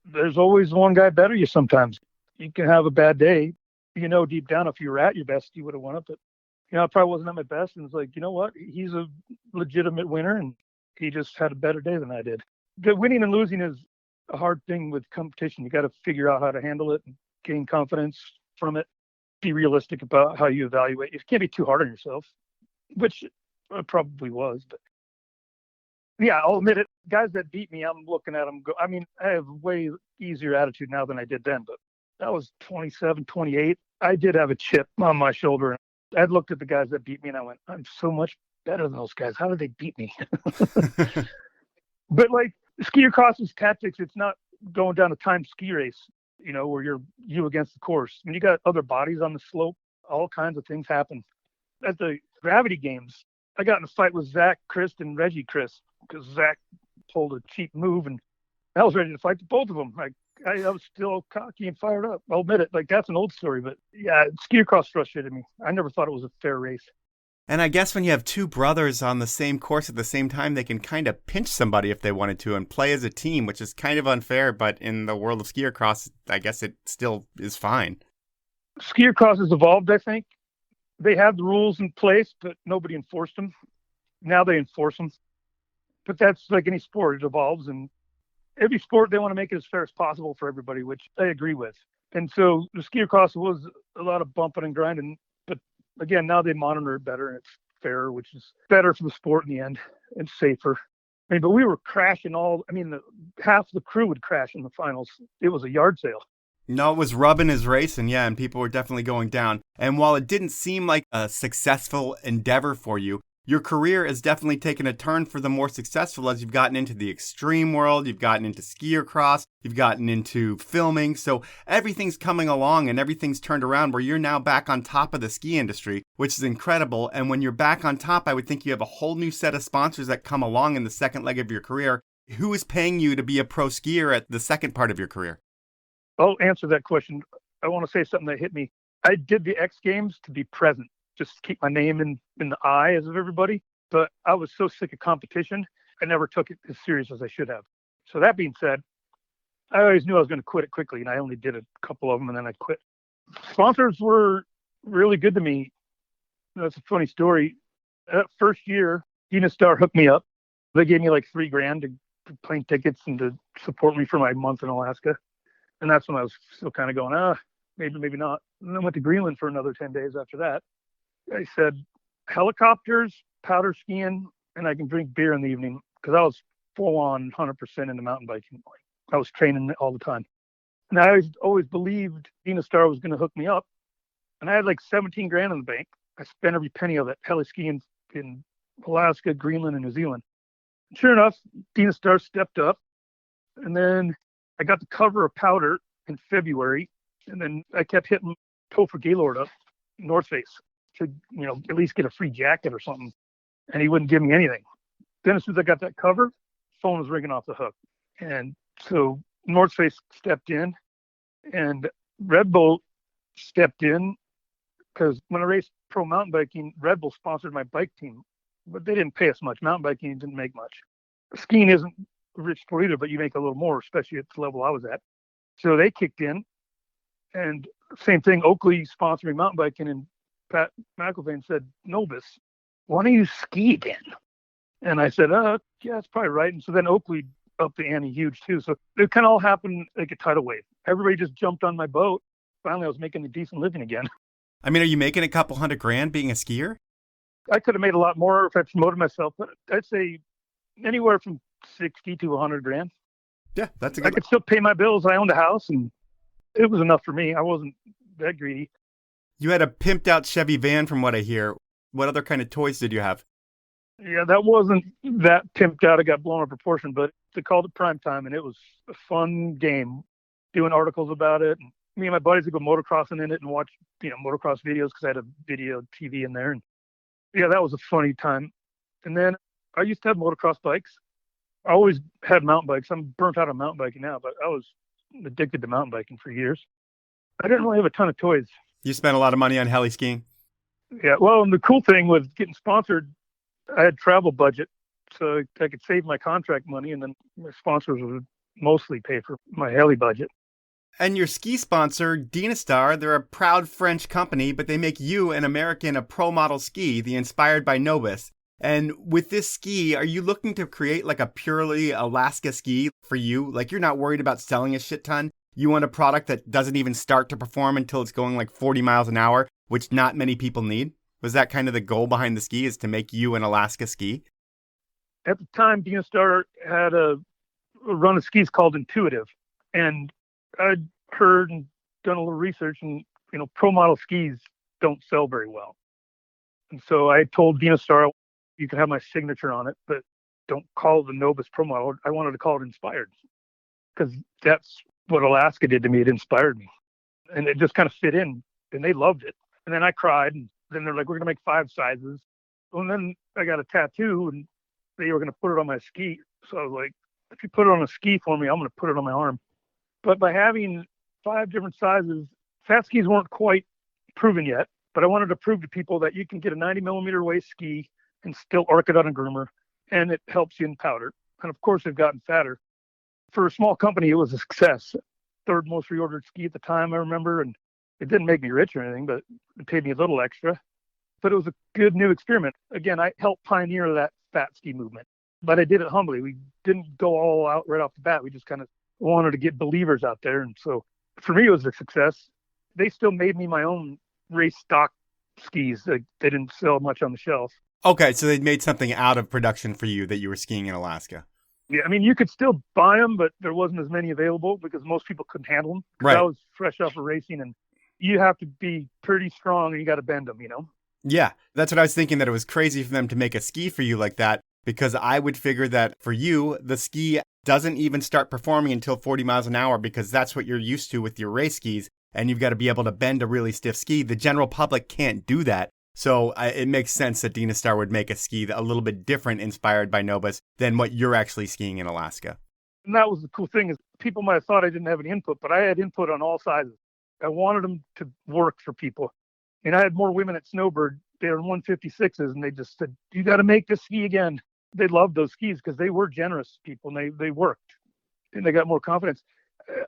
S3: there's always one guy better you sometimes. You can have a bad day. Deep down, if you were at your best, you would have won it. But, I probably wasn't at my best. And it's like, you know what? He's a legitimate winner, and he just had a better day than I did. The winning and losing is a hard thing with competition. You got to figure out how to handle it and gain confidence from it. Be realistic about how you evaluate. You can't be too hard on yourself, which I probably was. But yeah, I'll admit it. Guys that beat me, I'm looking at them. I have way easier attitude now than I did then, but that was 27, 28. I did have a chip on my shoulder. I looked at the guys that beat me and I went, I'm so much better than those guys. How did they beat me? But like skier crosses tactics, it's not going down a timed ski race, where you're you against the course. When you got other bodies on the slope, all kinds of things happen. At the gravity games, I got in a fight with Zach Christ and Reggie Chris because Zach pulled a cheap move and I was ready to fight both of them. I was still cocky and fired up. I'll admit it. That's an old story, but yeah, skier cross frustrated me. I never thought it was a fair race.
S2: And I guess when you have two brothers on the same course at the same time, they can kind of pinch somebody if they wanted to and play as a team, which is kind of unfair. But in the world of skier cross, I guess it still is fine.
S3: Skier cross has evolved, I think. They have the rules in place, but nobody enforced them. Now they enforce them. But that's like any sport. It evolves, and every sport, they want to make it as fair as possible for everybody, which I agree with. And so the skier cross was a lot of bumping and grinding. But again, now they monitor it better and it's fairer, which is better for the sport in the end and safer. But we were crashing half the crew would crash in the finals. It was a yard sale.
S2: No, it was rubbing his race, and people were definitely going down. And while it didn't seem like a successful endeavor for you, your career has definitely taken a turn for the more successful as you've gotten into the extreme world, you've gotten into skier cross, you've gotten into filming. So everything's coming along and everything's turned around where you're now back on top of the ski industry, which is incredible. And when you're back on top, I would think you have a whole new set of sponsors that come along in the second leg of your career. Who is paying you to be a pro skier at the second part of your career?
S3: I'll answer that question. I want to say something that hit me. I did the X Games to be present, just to keep my name in the eyes of everybody. But I was so sick of competition, I never took it as serious as I should have. So that being said, I always knew I was going to quit it quickly, and I only did a couple of them, and then I quit. Sponsors were really good to me. That's a funny story. That first year, Dynastar hooked me up. They gave me like $3,000 to plane tickets and to support me for my month in Alaska. And that's when I was still kind of going, maybe not. And then went to Greenland for another 10 days after that. I said, helicopters, powder skiing, and I can drink beer in the evening because I was full on 100% into mountain biking. I was training all the time. And I always believed Dynastar was going to hook me up. And I had like $17,000 in the bank. I spent every penny of it heli skiing in Alaska, Greenland, and New Zealand. Sure enough, Dynastar stepped up. And then I got the cover of Powder in February, and then I kept hitting Topher Gaylord up, North Face, to at least get a free jacket or something, and he wouldn't give me anything. Then as soon as I got that cover, phone was ringing off the hook, and so North Face stepped in, and Red Bull stepped in because when I raced pro mountain biking, Red Bull sponsored my bike team, but they didn't pay us much. Mountain biking didn't make much. Skiing isn't rich sport either, but you make a little more, especially at the level I was at. So they kicked in, and same thing, Oakley sponsored me mountain biking, and Pat McElvain said, Nobis, why don't you ski again? And I said, yeah, that's probably right. And so then Oakley upped the ante huge too. So it kind of all happened like a tidal wave. Everybody just jumped on my boat. Finally, I was making a decent living again.
S2: Are you making a couple $100,000 being a skier?
S3: I could have made a lot more if I promoted myself, but I'd say anywhere from 60 to 100 grand.
S2: Yeah, that's a good.
S3: I could still pay my bills. I owned a house, and it was enough for me. I wasn't that greedy.
S2: You had a pimped out Chevy van, from what I hear. What other kind of toys did you have?
S3: Yeah, that wasn't that pimped out. It got blown out of proportion, but they called it Prime Time, and it was a fun game. Doing articles about it. And me and my buddies would go motocrossing in it and watch, motocross videos because I had a video TV in there. And yeah, that was a funny time. And then I used to have motocross bikes. I always had mountain bikes. I'm burnt out on mountain biking now, but I was addicted to mountain biking for years. I didn't really have a ton of toys.
S2: You spent a lot of money on heli skiing?
S3: Yeah, well, and the cool thing with getting sponsored, I had travel budget. so I could save my contract money, and then my sponsors would mostly pay for my heli budget.
S2: And your ski sponsor, Dynastar, they're a proud French company, but they make you, an American, a pro model ski, the Inspired by Nobis. And with this ski, are you looking to create like a purely Alaska ski for you? Like you're not worried about selling a shit ton? You want a product that doesn't even start to perform until it's going like 40 miles an hour, which not many people need? Was that kind of the goal behind the ski, is to make you an Alaska ski?
S3: At the time, Dynastar had a run of skis called Intuitive. And I'd heard and done a little research, and pro model skis don't sell very well. And so I told Dynastar, you can have my signature on it, but don't call it the Nobis Pro Model. I wanted to call it Inspired, because that's what Alaska did to me. It inspired me, and it just kind of fit in, and they loved it. And then I cried, and then they're like, we're going to make 5 sizes. And then I got a tattoo, and they were going to put it on my ski. So I was like, if you put it on a ski for me, I'm going to put it on my arm. But by having 5 different sizes, fat skis weren't quite proven yet, but I wanted to prove to people that you can get a 90 millimeter waist ski and still arc it on a groomer, and it helps you in powder. And of course, they've gotten fatter. For a small company, it was a success. 3rd most reordered ski at the time, I remember, and it didn't make me rich or anything, but it paid me a little extra. But it was a good new experiment. Again, I helped pioneer that fat ski movement, but I did it humbly. We didn't go all out right off the bat. We just kind of wanted to get believers out there. And so for me, it was a success. They still made me my own race stock skis. They didn't sell much on the shelf.
S2: Okay, so they made something out of production for you that you were skiing in Alaska.
S3: Yeah, I mean, you could still buy them, but there wasn't as many available because most people couldn't handle them.
S2: Right.
S3: I was fresh off of racing, and you have to be pretty strong, and you got to bend them,
S2: Yeah, that's what I was thinking, that it was crazy for them to make a ski for you like that, because I would figure that for you, the ski doesn't even start performing until 40 miles an hour, because that's what you're used to with your race skis, and you've got to be able to bend a really stiff ski. The general public can't do that. So it makes sense that Dynastar would make a ski a little bit different, inspired by Nobis, than what you're actually skiing in Alaska.
S3: And that was the cool thing, is people might have thought I didn't have any input, but I had input on all sizes. I wanted them to work for people. And I had more women at Snowbird. They were in 156s, and they just said, you got to make this ski again. They loved those skis because they were generous people, and they worked, and they got more confidence.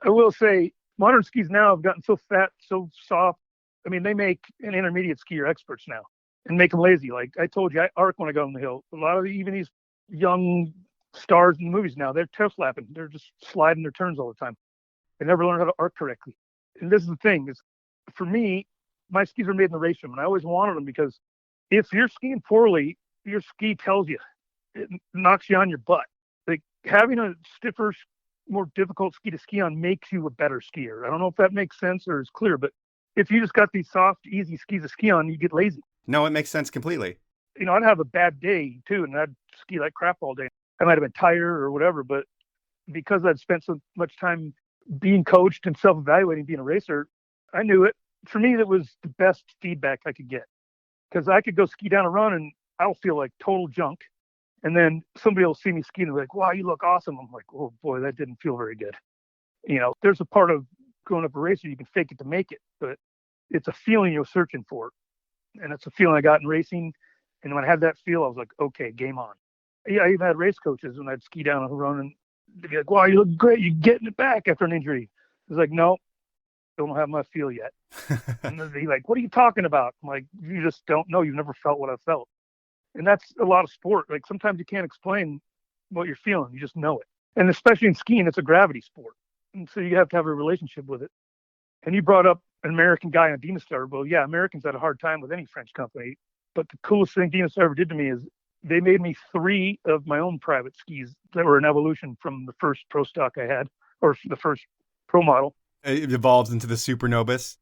S3: I will say, modern skis now have gotten so fat, so soft. I mean, they make an intermediate skier experts now and make them lazy. Like I told you, I arc when I go on the hill. A lot of even these young stars in the movies now, they're toe slapping. They're just sliding their turns all the time. They never learn how to arc correctly. And this is the thing, is for me, my skis are made in the race room, and I always wanted them, because if you're skiing poorly, your ski tells you. It knocks you on your butt. Like having a stiffer, more difficult ski to ski on makes you a better skier. I don't know if that makes sense or is clear, but if you just got these soft, easy skis to ski on, you get lazy.
S2: No, it makes sense completely.
S3: I'd have a bad day too, and I'd ski like crap all day. I might have been tired or whatever, but because I'd spent so much time being coached and self-evaluating, being a racer, I knew it. For me, that was the best feedback I could get, because I could go ski down a run and I'll feel like total junk. And then somebody will see me skiing and be like, wow, you look awesome. I'm like, oh boy, that didn't feel very good. There's a part of growing up a racer, you can fake it to make it, but it's a feeling you're searching for. And it's a feeling I got in racing. And when I had that feel, I was like, okay, game on. Yeah, I even had race coaches when I'd ski down a run, and they'd be like, wow, you look great. You're getting it back after an injury. I was like, no, don't have my feel yet. And they'd be like, what are you talking about? I'm like, you just don't know. You've never felt what I felt. And that's a lot of sport. Like sometimes you can't explain what you're feeling. You just know it. And especially in skiing, it's a gravity sport. And so you have to have a relationship with it. And you brought up an American guy on Dynastar. Well, yeah, Americans had a hard time with any French company. But the coolest thing Dynastar ever did to me is they made me 3 of my own private skis that were an evolution from the first pro stock I had, or the first pro model.
S2: It evolves into the Super Nobis.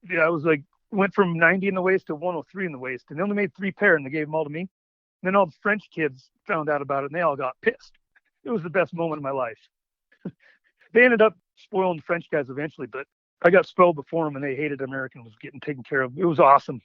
S3: Yeah, I was like, went from 90 in the waist to 103 in the waist. And they only made 3 pair, and they gave them all to me. And then all the French kids found out about it, and they all got pissed. It was the best moment of my life. They ended up spoiling the French guys eventually, but I got spoiled before them, and they hated American was getting taken care of. It was awesome.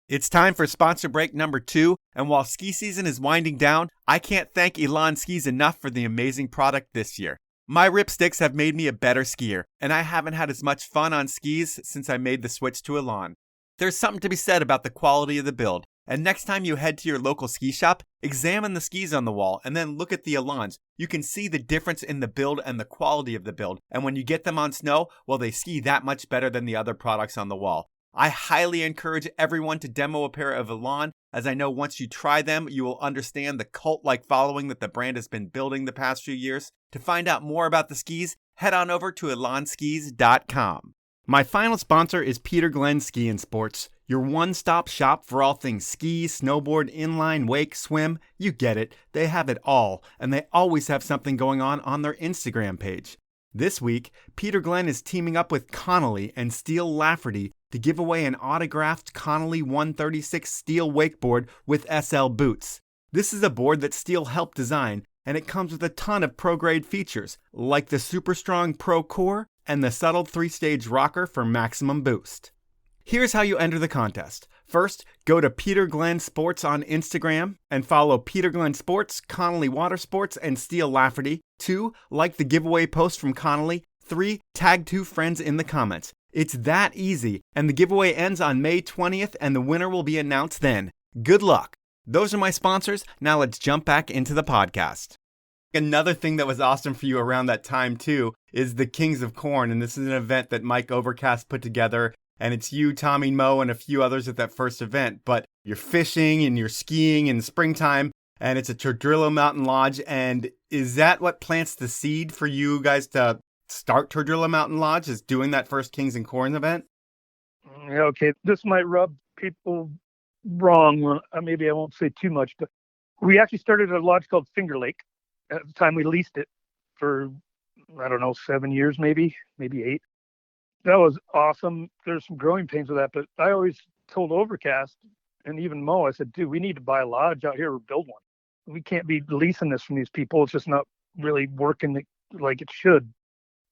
S2: It's time for sponsor break number 2, and while ski season is winding down, I can't thank Elan Skis enough for the amazing product this year. My ripsticks have made me a better skier, and I haven't had as much fun on skis since I made the switch to Elan. There's something to be said about the quality of the build. And next time you head to your local ski shop, examine the skis on the wall and then look at the Elans. You can see the difference in the build and the quality of the build. And when you get them on snow, well, they ski that much better than the other products on the wall. I highly encourage everyone to demo a pair of Elan, as I know once you try them, you will understand the cult-like following that the brand has been building the past few years. To find out more about the skis, head on over to elanskis.com. My final sponsor is Peter Glenn Ski and Sports, your one-stop shop for all things ski, snowboard, inline, wake, swim. You get it. They have it all, and they always have something going on their Instagram page. This week, Peter Glenn is teaming up with Connolly and Steel Lafferty to give away an autographed Connolly 136 steel wakeboard with SL boots. This is a board that Steel helped design, and it comes with a ton of pro-grade features, like the super strong Pro Core and the subtle 3-stage rocker for maximum boost. Here's how you enter the contest. First, go to Peter Glenn Sports on Instagram and follow Peter Glenn Sports, Connolly Water Sports, and Steel Lafferty. 2, like the giveaway post from Connolly. 3, tag 2 friends in the comments. It's that easy, and the giveaway ends on May 20th, and the winner will be announced then. Good luck. Those are my sponsors. Now let's jump back into the podcast. Another thing that was awesome for you around that time, too, is the Kings of Corn, and this is an event that Mike Overcast put together, and it's you, Tommy Moe, and a few others at that first event, but you're fishing and you're skiing in the springtime, and it's a Tordrillo Mountain Lodge, and is that what plants the seed for you guys to start Tordrillo Mountain Lodge, is doing that first Kings and Corn event?
S3: Yeah, okay, this might rub people wrong. Maybe I won't say too much, but we actually started a lodge called Finger Lake. At the time we leased it for, 7 years, maybe 8. That was awesome. There's some growing pains with that, but I always told Overcast and even Mo, I said, dude, we need to buy a lodge out here or build one. We can't be leasing this from these people. It's just not really working like it should.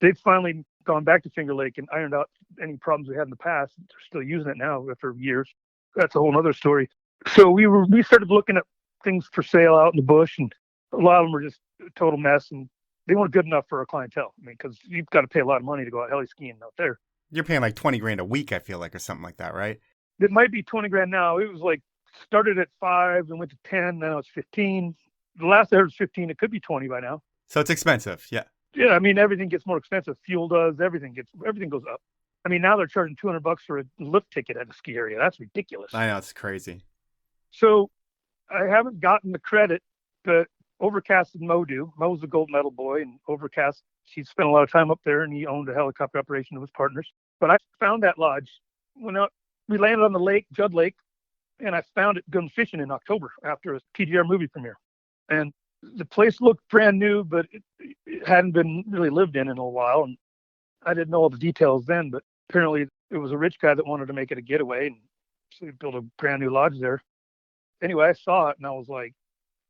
S3: They've finally gone back to Finger Lake and ironed out any problems we had in the past. They're still using it now after years. That's a whole other story. So we started looking at things for sale out in the bush, and a lot of them were just a total mess, and they weren't good enough for our clientele. I mean, because you've got to pay a lot of money to go out heli skiing out there.
S2: You're paying like $20,000 a week, I feel like, or something like that, right?
S3: It might be $20,000 now. It was like started at 5 and went to 10. Now it's 15. The last I heard was 15. It could be 20 by now.
S2: So it's expensive, yeah.
S3: Yeah, I mean, everything gets more expensive. Fuel does. Everything goes up. I mean, now they're charging $200 for a lift ticket at a ski area. That's ridiculous.
S2: I know, it's crazy.
S3: So I haven't gotten the credit that Overcast and Mo do. Mo's a gold medal boy, and Overcast, he spent a lot of time up there, and he owned a helicopter operation with his partners. But I found that lodge when we landed on the lake, Judd Lake, and I found it going fishing in October after a PGR movie premiere. And the place looked brand new, but it hadn't been really lived in a while. And I didn't know all the details then, but apparently it was a rich guy that wanted to make it a getaway, and so he built a brand new lodge there. Anyway, I saw it, and I was like,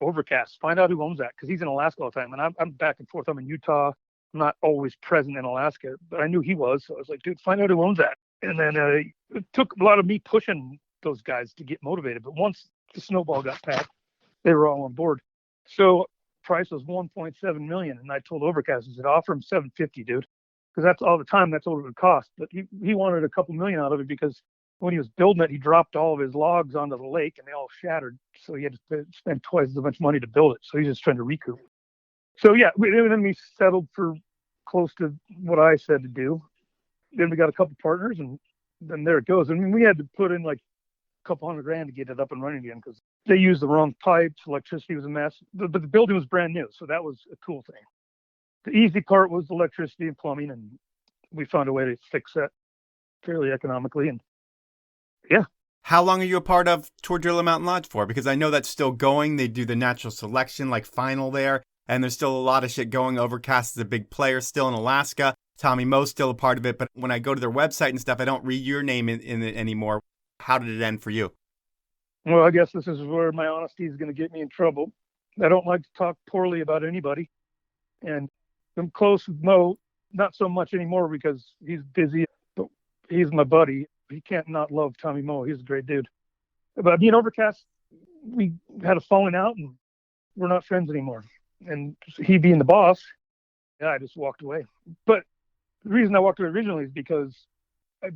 S3: Overcast, find out who owns that, because he's in Alaska all the time, and I'm back and forth. I'm in Utah. I'm not always present in Alaska, but I knew he was, so I was like, dude, find out who owns that. And then it took a lot of me pushing those guys to get motivated, but once the snowball got packed, they were all on board. So price was $1.7 million, and I told Overcast, I said, offer him $750, dude, because that's all the time. That's what it would cost. But he wanted a couple million out of it, because when he was building it, he dropped all of his logs onto the lake, and they all shattered. So he had to spend twice as much money to build it. So he's just trying to recoup. So yeah, then we settled for close to what I said to do. Then we got a couple partners, and then there it goes. I mean, we had to put in like a couple $100,000 to get it up and running again, because they used the wrong pipes. Electricity was a mess, but the building was brand new. So that was a cool thing. The easy part was electricity and plumbing, and we found a way to fix that fairly economically. And yeah.
S2: How long are you a part of Tordrillo Mountain Lodge for? Because I know that's still going. They do the natural selection, like final there, and there's still a lot of shit going. Overcast is a big player still in Alaska. Tommy Moe's still a part of it, but when I go to their website and stuff, I don't read your name in it anymore. How did it end for you?
S3: Well, I guess this is where my honesty is going to get me in trouble. I don't like to talk poorly about anybody, and I'm close with Mo, not so much anymore because he's busy, but he's my buddy. He can't not love Tommy Moe. He's a great dude. But me and Overcast, we had a falling out, and we're not friends anymore. And he being the boss, I just walked away. But the reason I walked away originally is because I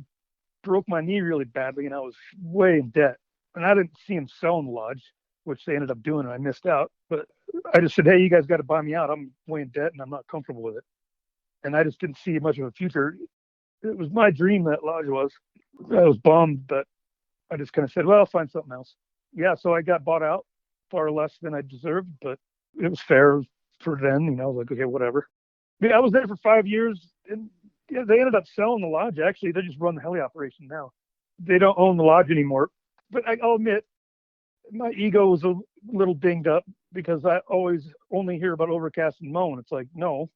S3: broke my knee really badly, and I was way in debt. And I didn't see them selling the lodge, which they ended up doing, and I missed out. But I just said, hey, you guys got to buy me out. I'm way in debt, and I'm not comfortable with it. And I just didn't see much of a future. It was my dream, that lodge was. I was bummed, but I just kind of said, well, I'll find something else. Yeah, so I got bought out far less than I deserved, but it was fair for then. I was like, okay, whatever. I was there for 5 years, and yeah, they ended up selling the lodge. Actually, they just run the heli operation now. They don't own the lodge anymore. But I'll admit, my ego was a little dinged up because I always only hear about Overcast and Moan. It's like, no,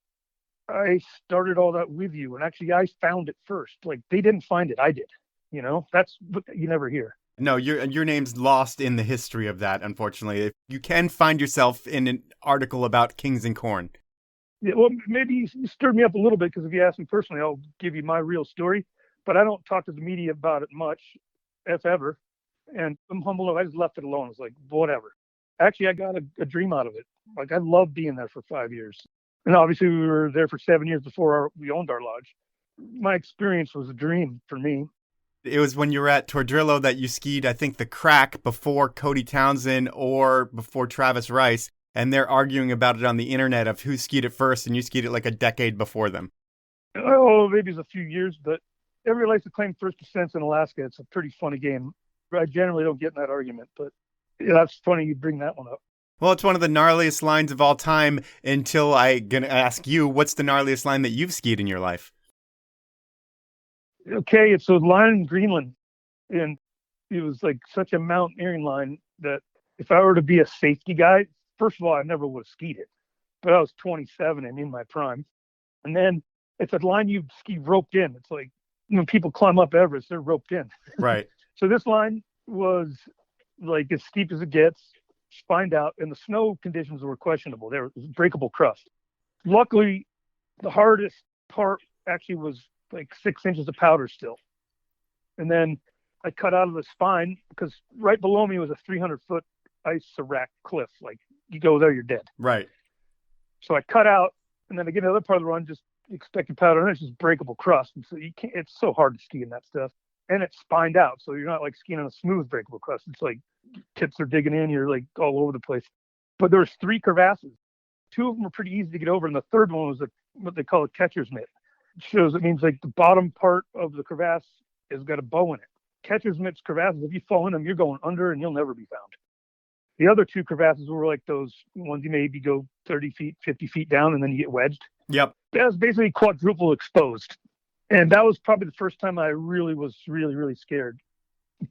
S3: I started all that with you. And actually, I found it first. Like, they didn't find it. I did. That's what you never hear.
S2: No, your name's lost in the history of that, unfortunately. You can find yourself in an article about Kings and Corn.
S3: Yeah, well, maybe you stirred me up a little bit, because if you ask me personally, I'll give you my real story. But I don't talk to the media about it much, if ever. And I'm humble. I just left it alone. It's like, whatever. Actually, I got a dream out of it. Like, I loved being there for 5 years. And obviously, we were there for 7 years before we owned our lodge. My experience was a dream for me.
S2: It was when you were at Tordrillo that you skied, I think, the crack before Cody Townsend or before Travis Rice. And they're arguing about it on the internet of who skied it first, and you skied it like a decade before them.
S3: Oh, maybe it's a few years, but everybody likes to claim first descents in Alaska. It's a pretty funny game. I generally don't get in that argument, but yeah, that's funny you bring that one up.
S2: Well, it's one of the gnarliest lines of all time until I'm going to ask you, what's the gnarliest line that you've skied in your life?
S3: Okay, it's a line in Greenland, and it was like such a mountaineering line that if I were to be a safety guy, first of all, I never would have skied it, but I was 27 and in my prime. And then it's a line you ski roped in. It's like when people climb up Everest, they're roped in.
S2: Right.
S3: So this line was like as steep as it gets, spined out, and the snow conditions were questionable. There was breakable crust. Luckily, the hardest part actually was like 6 inches of powder still. And then I cut out of the spine because right below me was a 300-foot ice serac cliff. Like, you go there, you're dead.
S2: Right.
S3: So I cut out, and then I get another part of the run, just expected powder, and it's just breakable crust. And so you can't, it's so hard to ski in that stuff. And it's spined out, so you're not like skiing on a smooth breakable crust. It's like tips are digging in, you're like all over the place. But there was 3 crevasses. 2 of them were pretty easy to get over, and the third one was what they call a catcher's mitt. It means like the bottom part of the crevasse has got a bow in it. Catcher's mitts crevasses, if you fall in them, you're going under and you'll never be found. The other 2 crevasses were like those ones you maybe go 30 feet, 50 feet down, and then you get wedged.
S2: Yep.
S3: That was basically quadruple exposed. And that was probably the first time I really was really scared.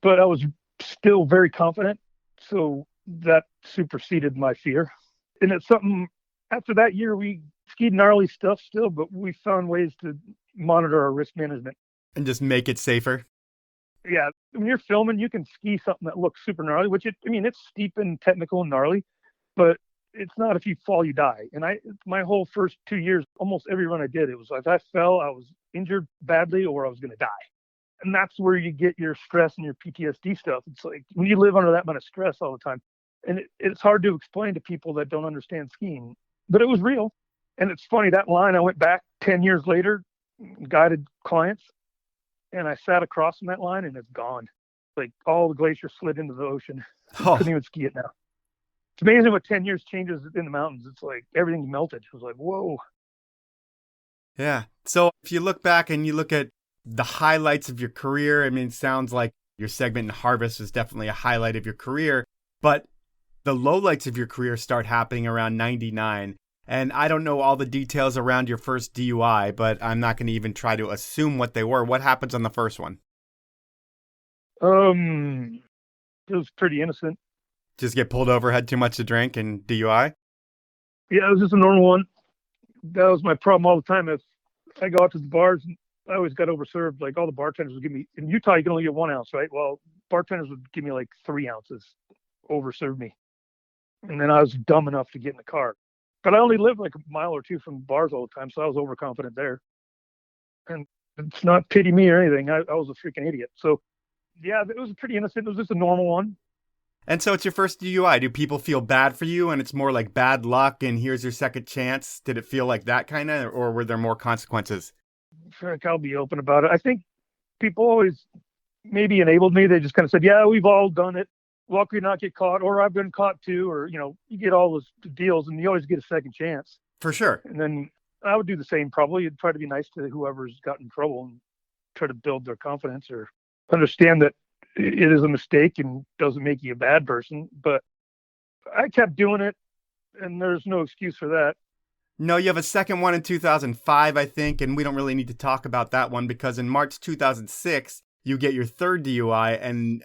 S3: But I was still very confident. So that superseded my fear. And it's something, after that year, we skied gnarly stuff still, but we found ways to monitor our risk management.
S2: And just make it safer.
S3: Yeah. When you're filming, you can ski something that looks super gnarly, it's steep and technical and gnarly, but it's not if you fall, you die. And my whole first 2 years, almost every run I did, it was like I fell, I was injured badly, or I was going to die. And that's where you get your stress and your PTSD stuff. It's like when you live under that amount of stress all the time, and it's hard to explain to people that don't understand skiing, but it was real. And it's funny, that line, I went back 10 years later, guided clients, and I sat across from that line, and it's gone. Like all the glacier slid into the ocean.
S2: Oh.
S3: Couldn't even ski it now. It's amazing what 10 years changes in the mountains. It's like everything's melted. It was like, whoa.
S2: Yeah. So if you look back and you look at the highlights of your career, I mean, it sounds like your segment in Harvest was definitely a highlight of your career, but the lowlights of your career start happening around 99. And I don't know all the details around your first DUI, but I'm not going to even try to assume what they were. What happens on the first one?
S3: It was pretty innocent.
S2: Just get pulled over, had too much to drink, and DUI?
S3: Yeah, it was just a normal one. That was my problem all the time. If I go out to the bars, I always got overserved. Like all the bartenders would give me, in Utah, you can only get 1 ounce, right? Well, bartenders would give me like 3 ounces, overserve me. And then I was dumb enough to get in the car. But I only lived like a mile or 2 from bars all the time, so I was overconfident there. And it's not pity me or anything. I was a freaking idiot. So, yeah, it was pretty innocent. It was just a normal one.
S2: And so it's your first DUI. Do people feel bad for you and it's more like bad luck and here's your second chance? Did it feel like that kind of, or were there more consequences?
S3: Frank, I'll be open about it. I think people always maybe enabled me. They just kind of said, yeah, we've all done it. lucky not get caught, or I've been caught too, or, you get all those deals and you always get a second chance.
S2: For sure.
S3: And then I would do the same probably. You'd try to be nice to whoever's got in trouble and try to build their confidence or understand that it is a mistake and doesn't make you a bad person. But I kept doing it, and there's no excuse for that.
S2: No, you have a second one in 2005, I think, and we don't really need to talk about that one because in March 2006, you get your third DUI, and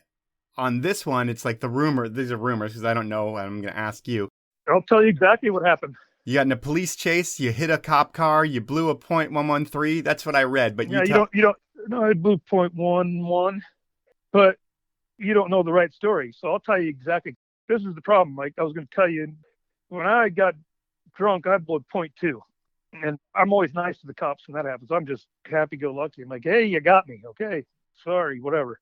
S2: on this one, it's like these are rumors because I don't know, I'm going to ask you.
S3: I'll tell you exactly what happened.
S2: You got in a police chase, you hit a cop car, you blew a .113, that's what I read, but
S3: no, I blew .11, but you don't know the right story, so I'll tell you exactly. This is the problem, Mike. I was going to tell you, when I got drunk, I blew .2, and I'm always nice to the cops when that happens. I'm just happy-go-lucky. I'm like, hey, you got me. Okay, sorry, whatever.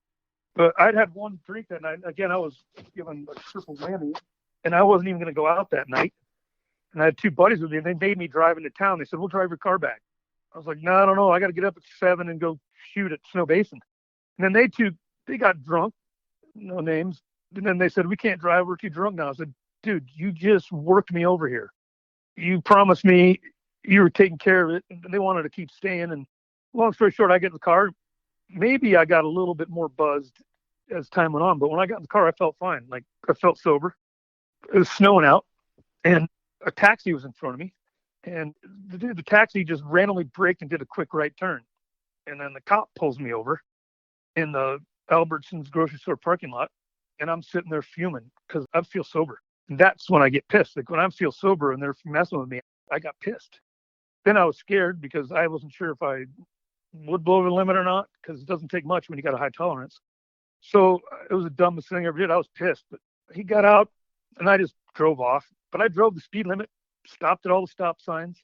S3: But I'd had one drink that night. Again, I was given a triple whammy, and I wasn't even going to go out that night. And I had two buddies with me, and they made me drive into town. They said, we'll drive your car back. I was like, no, I don't know. I got to get up at 7 and go shoot at Snow Basin. And then they got drunk, no names. And then they said, we can't drive. We're too drunk now. I said, dude, you just worked me over here. You promised me you were taking care of it. And they wanted to keep staying. And long story short, I get in the car. Maybe I got a little bit more buzzed as time went on. But when I got in the car, I felt fine. Like, I felt sober. It was snowing out. And a taxi was in front of me. And the taxi just randomly braked and did a quick right turn. And then the cop pulls me over in the Albertsons grocery store parking lot. And I'm sitting there fuming because I feel sober. And that's when I get pissed. Like when I feel sober and they're messing with me, I got pissed. Then I was scared because I wasn't sure if I would blow the limit or not, because it doesn't take much when you got a high tolerance. So it was the dumbest thing I ever did. I was pissed. But he got out and I just drove off. But I drove the speed limit, stopped at all the stop signs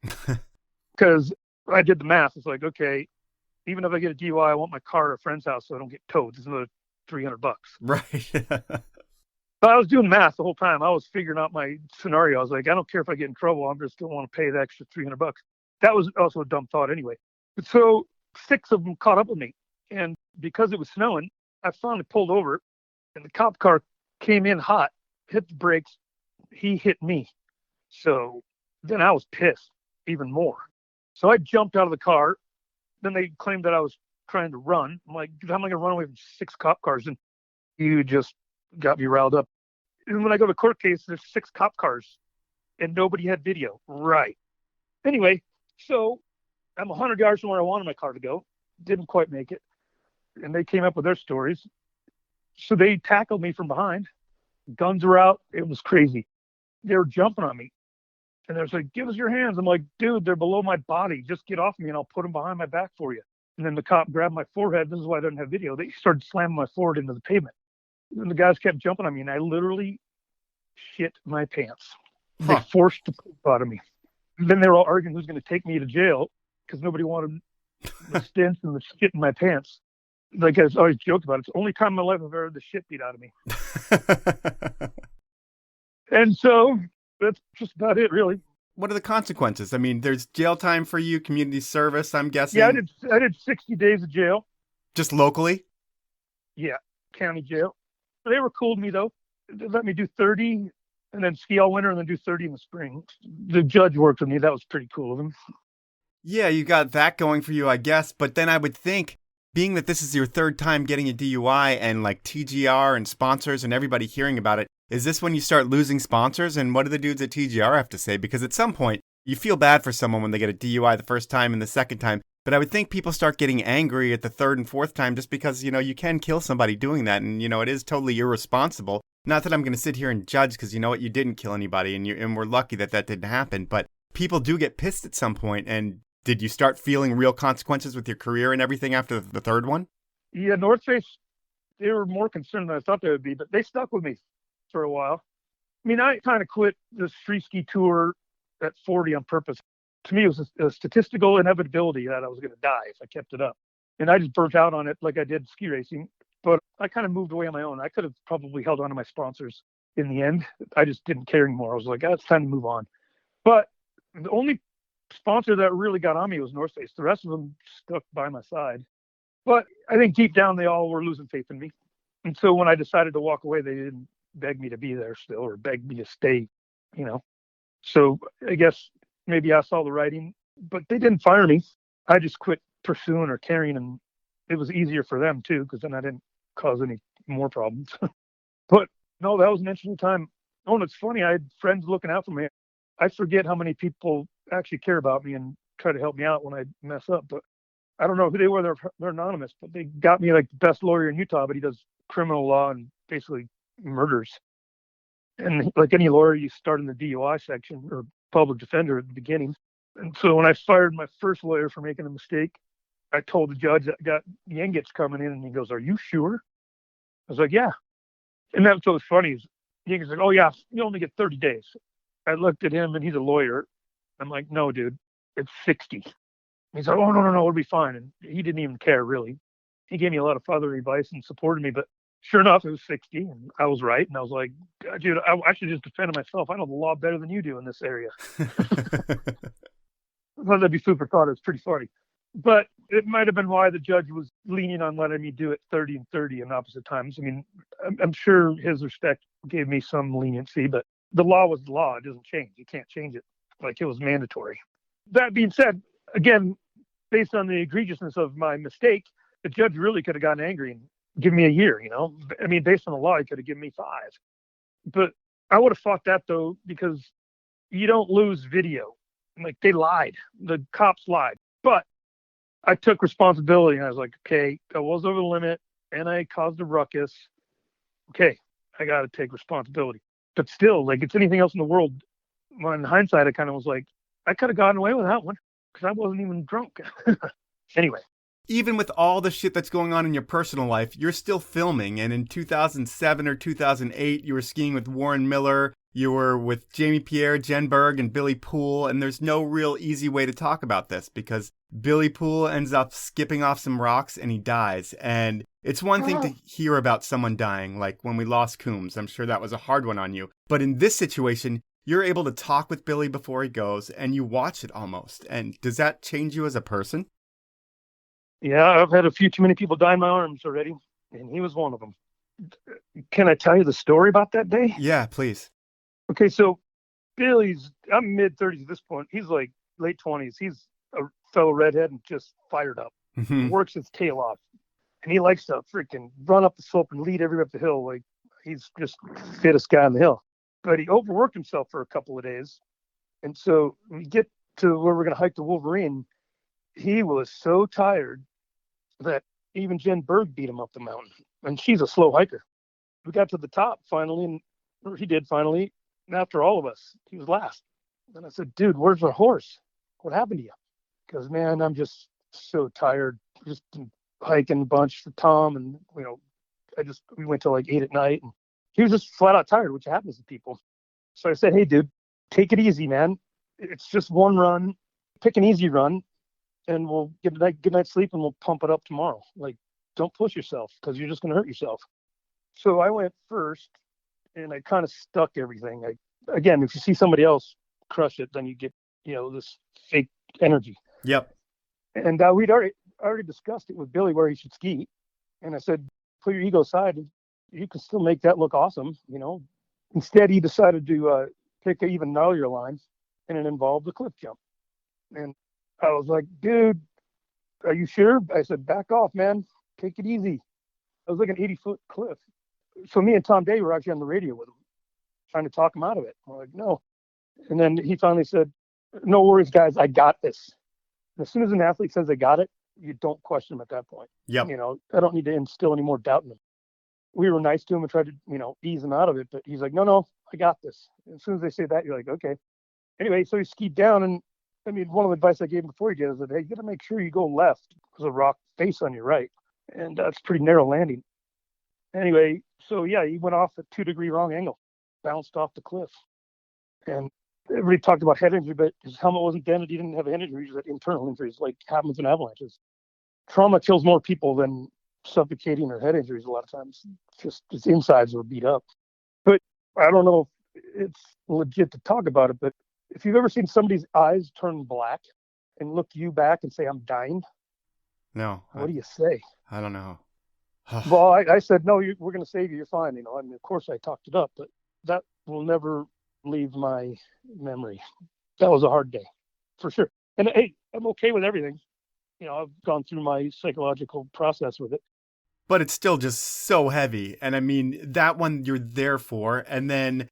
S3: because I did the math. It's like, okay, even if I get a DUI, I want my car at a friend's house so I don't get towed. It's another $300.
S2: Right.
S3: But I was doing math the whole time. I was figuring out my scenario. I was like, I don't care if I get in trouble. I'm just going to want to pay the extra $300. That was also a dumb thought anyway. But so 6 of them caught up with me. And because it was snowing, I finally pulled over and the cop car came in hot, hit the brakes. He hit me. So then I was pissed even more. So I jumped out of the car. Then they claimed that I was trying to run. I'm like, how am I going to run away from 6 cop cars? And you just got me riled up. And when I go to court case, there's 6 cop cars and nobody had video. Right. Anyway, so I'm 100 yards from where I wanted my car to go. Didn't quite make it. And they came up with their stories. So they tackled me from behind. Guns were out. It was crazy. They were jumping on me. And they're like, give us your hands. I'm like, dude, they're below my body. Just get off me and I'll put them behind my back for you. And then the cop grabbed my forehead. This is why I didn't have video. They started slamming my forehead into the pavement. And the guys kept jumping on me. And I literally shit my pants. They forced the poop out of me. And then they were all arguing who's going to take me to jail because nobody wanted the stench and the shit in my pants. Like I always joked about it. It's the only time in my life I've ever had the shit beat out of me. And so that's just about it, really.
S2: What are the consequences? I mean, there's jail time for you, community service, I'm guessing.
S3: Yeah, I did 60 days of jail.
S2: Just locally?
S3: Yeah, county jail. They were cool to me, though. They let me do 30 and then ski all winter and then do 30 in the spring. The judge worked with me. That was pretty cool of him.
S2: Yeah, you got that going for you, I guess. But then I would think, being that this is your third time getting a DUI and like TGR and sponsors and everybody hearing about it, is this when you start losing sponsors? And what do the dudes at TGR have to say? Because at some point, you feel bad for someone when they get a DUI the first time and the second time. But I would think people start getting angry at the third and fourth time just because, you can kill somebody doing that. And, it is totally irresponsible. Not that I'm going to sit here and judge because you know what? You didn't kill anybody and we're lucky that didn't happen. But people do get pissed at some point. And did you start feeling real consequences with your career and everything after the third one?
S3: Yeah, North Face, they were more concerned than I thought they would be, but they stuck with me for a while. I mean, I kind of quit the free ski tour at 40 on purpose. To me, it was a statistical inevitability that I was going to die if I kept it up. And I just burnt out on it like I did ski racing. But I kind of moved away on my own. I could have probably held on to my sponsors in the end. I just didn't care anymore. I was like, it's time to move on. But the only sponsor that really got on me was North Face. The rest of them stuck by my side. But I think deep down, they all were losing faith in me. And so when I decided to walk away, they beg me to be there still or beg me to stay, you know. So I guess maybe I saw the writing, but they didn't fire me. I just quit pursuing or carrying, and it was easier for them too, because then I didn't cause any more problems. But no, that was an interesting time. Oh, and it's funny, I had friends looking out for me. I forget how many people actually care about me and try to help me out when I mess up. But I don't know who they were. They're anonymous, but they got me like the best lawyer in Utah, but he does criminal law and basically murders. And like any lawyer, you start in the DUI section or public defender at the beginning. And so when I fired my first lawyer for making a mistake, I told the judge that I got the ingots coming in, and he goes, "Are you sure?" I was like, "Yeah." And that's what was funny is the ingots like, "Oh yeah, you only get 30 days." I looked at him, and he's a lawyer. I'm like, "No, dude, it's 60." He's like, "Oh no, it'll be fine." And he didn't even care really. He gave me a lot of fatherly advice and supported me, but sure enough, it was 60, and I was right. And I was like, "Dude, I should just defend myself. I know the law better than you do in this area." I thought that'd be food for thought. It's pretty funny. But it might have been why the judge was leaning on letting me do it 30 and 30 in opposite times. I mean, I'm sure his respect gave me some leniency, but the law was the law. It doesn't change. You can't change it. Like, it was mandatory. That being said, again, based on the egregiousness of my mistake, the judge really could have gotten angry and given me a year, you know? I mean, based on the law, he could have given me 5. But I would have fought that, though, because you don't lose video. Like, they lied. The cops lied. But I took responsibility, and I was like, okay, I was over the limit, and I caused a ruckus. Okay, I got to take responsibility. But still, like, it's anything else in the world. Well, in hindsight, I kind of was like, I could have gotten away with that one because I wasn't even drunk. Anyway.
S2: Even with all the shit that's going on in your personal life, you're still filming. And in 2007 or 2008, you were skiing with Warren Miller. You were with Jamie Pierre, Jen Berg, and Billy Poole. And there's no real easy way to talk about this because Billy Poole ends up skipping off some rocks and he dies. And it's one thing to hear about someone dying, like when we lost Coombs. I'm sure that was a hard one on you. But in this situation, you're able to talk with Billy before he goes and you watch it almost. And does that change you as a person?
S3: Yeah, I've had a few too many people die in my arms already, and he was one of them. Can I tell you the story about that day?
S2: Yeah, please.
S3: Okay, so I'm mid-30s at this point. He's like late 20s. He's a fellow redhead and just fired up.
S2: Mm-hmm.
S3: Works his tail off. And he likes to freaking run up the slope and lead everybody up the hill. Like, he's just the fittest guy on the hill. But he overworked himself for a couple of days. And so we get to where we're going to hike the Wolverine. He was so tired that even Jen Berg beat him up the mountain. And she's a slow hiker. We got to the top finally, or he did finally. And after all of us, he was last. And I said, "Dude, where's our horse? What happened to you?" Because, man, I'm just so tired. Just hiking a bunch for Tom. And, you know, we went till like 8 at night. And he was just flat out tired, which happens to people. So I said, "Hey, dude, take it easy, man. It's just one run. Pick an easy run. And we'll get a good night's sleep and we'll pump it up tomorrow. Like, don't push yourself because you're just going to hurt yourself." So I went first and I kind of stuck everything. Again, if you see somebody else crush it, then you get, this fake energy.
S2: Yep.
S3: And we'd already discussed it with Billy where he should ski. And I said, put your ego aside. You can still make that look awesome, Instead, he decided to pick an even gnarlier line, and it involved a cliff jump. And I was like, "Dude, are you sure?" I said, "Back off, man. Take it easy." It was like an 80-foot cliff. So me and Tom Day were actually on the radio with him, trying to talk him out of it. I'm like, "No." And then he finally said, "No worries, guys. I got this." And as soon as an athlete says they got it, you don't question him at that point.
S2: Yep.
S3: I don't need to instill any more doubt in him. We were nice to him and tried to, ease him out of it. But he's like, no, I got this. And as soon as they say that, you're like, okay. Anyway, so he skied down, and one of the advice I gave him before he did is that, hey, you got to make sure you go left because a rock face on your right. And that's pretty narrow landing. Anyway, so yeah, he went off a 2-degree wrong angle, bounced off the cliff. And everybody talked about head injury, but his helmet wasn't dented. He didn't have a head injury. He just had internal injuries, like happens in avalanches. Trauma kills more people than suffocating or head injuries a lot of times. Just his insides were beat up. But I don't know if it's legit to talk about it, but if you've ever seen somebody's eyes turn black and look you back and say, "I'm dying."
S2: No.
S3: What do you say?
S2: I don't know.
S3: Well, I said, no, we're going to save you. You're fine. I mean, of course I talked it up, but that will never leave my memory. That was a hard day for sure. And hey, I'm okay with everything. I've gone through my psychological process with it.
S2: But it's still just so heavy. And I mean, that one you're there for. And then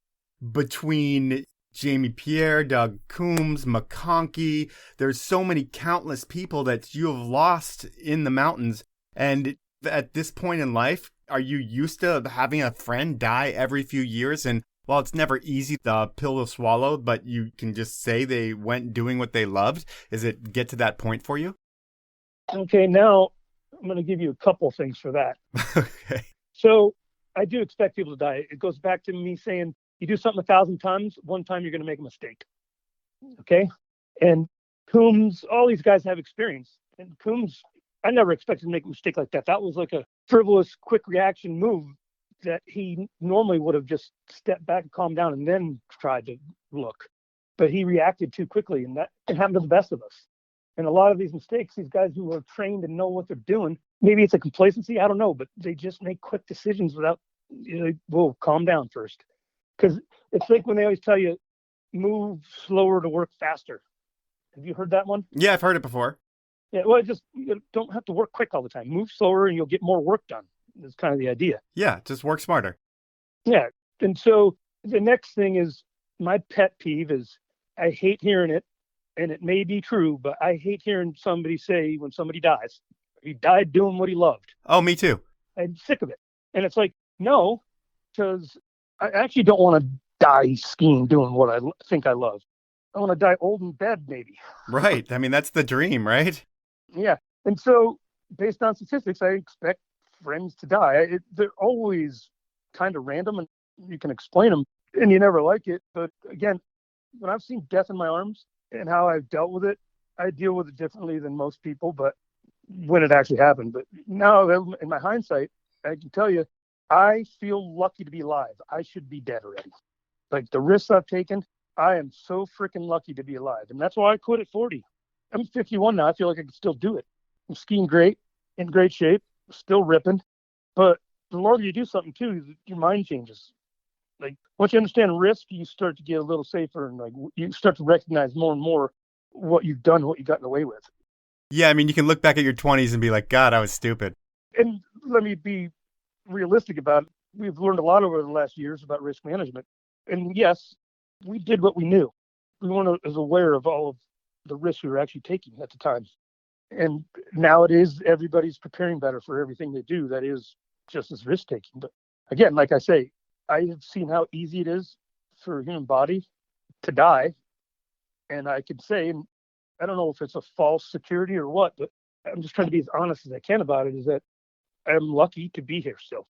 S2: between Jamie Pierre, Doug Coombs, McConkey, there's so many countless people that you have lost in the mountains. And at this point in life, are you used to having a friend die every few years? And while it's never easy, the pill to swallow, but you can just say they went doing what they loved. Does it get to that point for you?
S3: Okay, now I'm going to give you a couple things for that.
S2: Okay.
S3: So I do expect people to die. It goes back to me saying, you do something 1,000 times, one time you're going to make a mistake. Okay? And Coombs, all these guys have experience. And Coombs, I never expected to make a mistake like that. That was like a frivolous, quick reaction move that he normally would have just stepped back and calmed down and then tried to look. But he reacted too quickly, and that can happen to the best of us. And a lot of these mistakes, these guys who are trained and know what they're doing, maybe it's a complacency, I don't know, but they just make quick decisions without, whoa, calm down first. Because it's like when they always tell you, move slower to work faster. Have you heard that one?
S2: Yeah, I've heard it before.
S3: Yeah, well, you don't have to work quick all the time. Move slower and you'll get more work done. That's kind of the idea.
S2: Yeah, just work smarter.
S3: Yeah. And so the next thing is, my pet peeve is, I hate hearing it, and it may be true, but I hate hearing somebody say when somebody dies, he died doing what he loved.
S2: Oh, me too.
S3: I'm sick of it. And it's like, no, because I actually don't want to die skiing doing what I think I love. I want to die old in bed, maybe.
S2: Right. I mean, that's the dream, right?
S3: Yeah. And so based on statistics, I expect friends to die. They're always kind of random, and you can explain them, and you never like it. But again, when I've seen death in my arms and how I've dealt with it, I deal with it differently than most people, but when it actually happened. But now, in my hindsight, I can tell you, I feel lucky to be alive. I should be dead already. Like the risks I've taken, I am so freaking lucky to be alive. And that's why I quit at 40. I'm 51 now. I feel like I can still do it. I'm skiing great, in great shape, still ripping. But the longer you do something too, your mind changes. Like once you understand risk, you start to get a little safer, and like you start to recognize more and more what you've done, what you've gotten away with.
S2: Yeah, I mean, you can look back at your 20s and be like, God, I was stupid.
S3: And let me be realistic about it. We've learned a lot over the last years about risk management. And yes, we did what we knew. We weren't as aware of all of the risks we were actually taking at the time. And nowadays, everybody's preparing better for everything they do. That is just as risk taking. But again, like I say, I have seen how easy it is for a human body to die. And I could say, and I don't know if it's a false security or what, but I'm just trying to be as honest as I can about it, is that I'm lucky to be here still.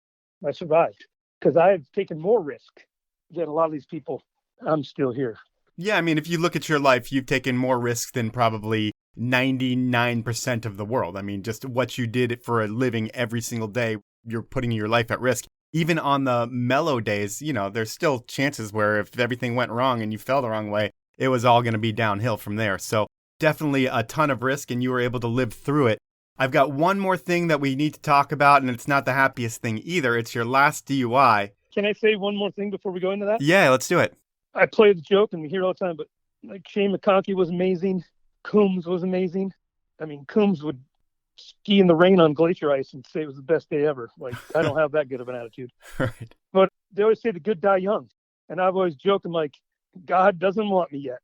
S3: I survived because I've taken more risk than a lot of these people. I'm still here.
S2: Yeah, I mean, if you look at your life, you've taken more risks than probably 99% of the world. I mean, just what you did for a living every single day, you're putting your life at risk. Even on the mellow days, there's still chances where if everything went wrong and you fell the wrong way, it was all going to be downhill from there. So definitely a ton of risk, and you were able to live through it. I've got one more thing that we need to talk about, and it's not the happiest thing either. It's your last DUI.
S3: Can I say one more thing before we go into that?
S2: Yeah, let's do it.
S3: I play the joke, and we hear it all the time, but like Shane McConkey was amazing. Coombs was amazing. I mean, Coombs would ski in the rain on glacier ice and say it was the best day ever. Like, I don't have that good of an attitude.
S2: Right.
S3: But they always say the good die young. And I've always joked, I'm like, God doesn't want me yet.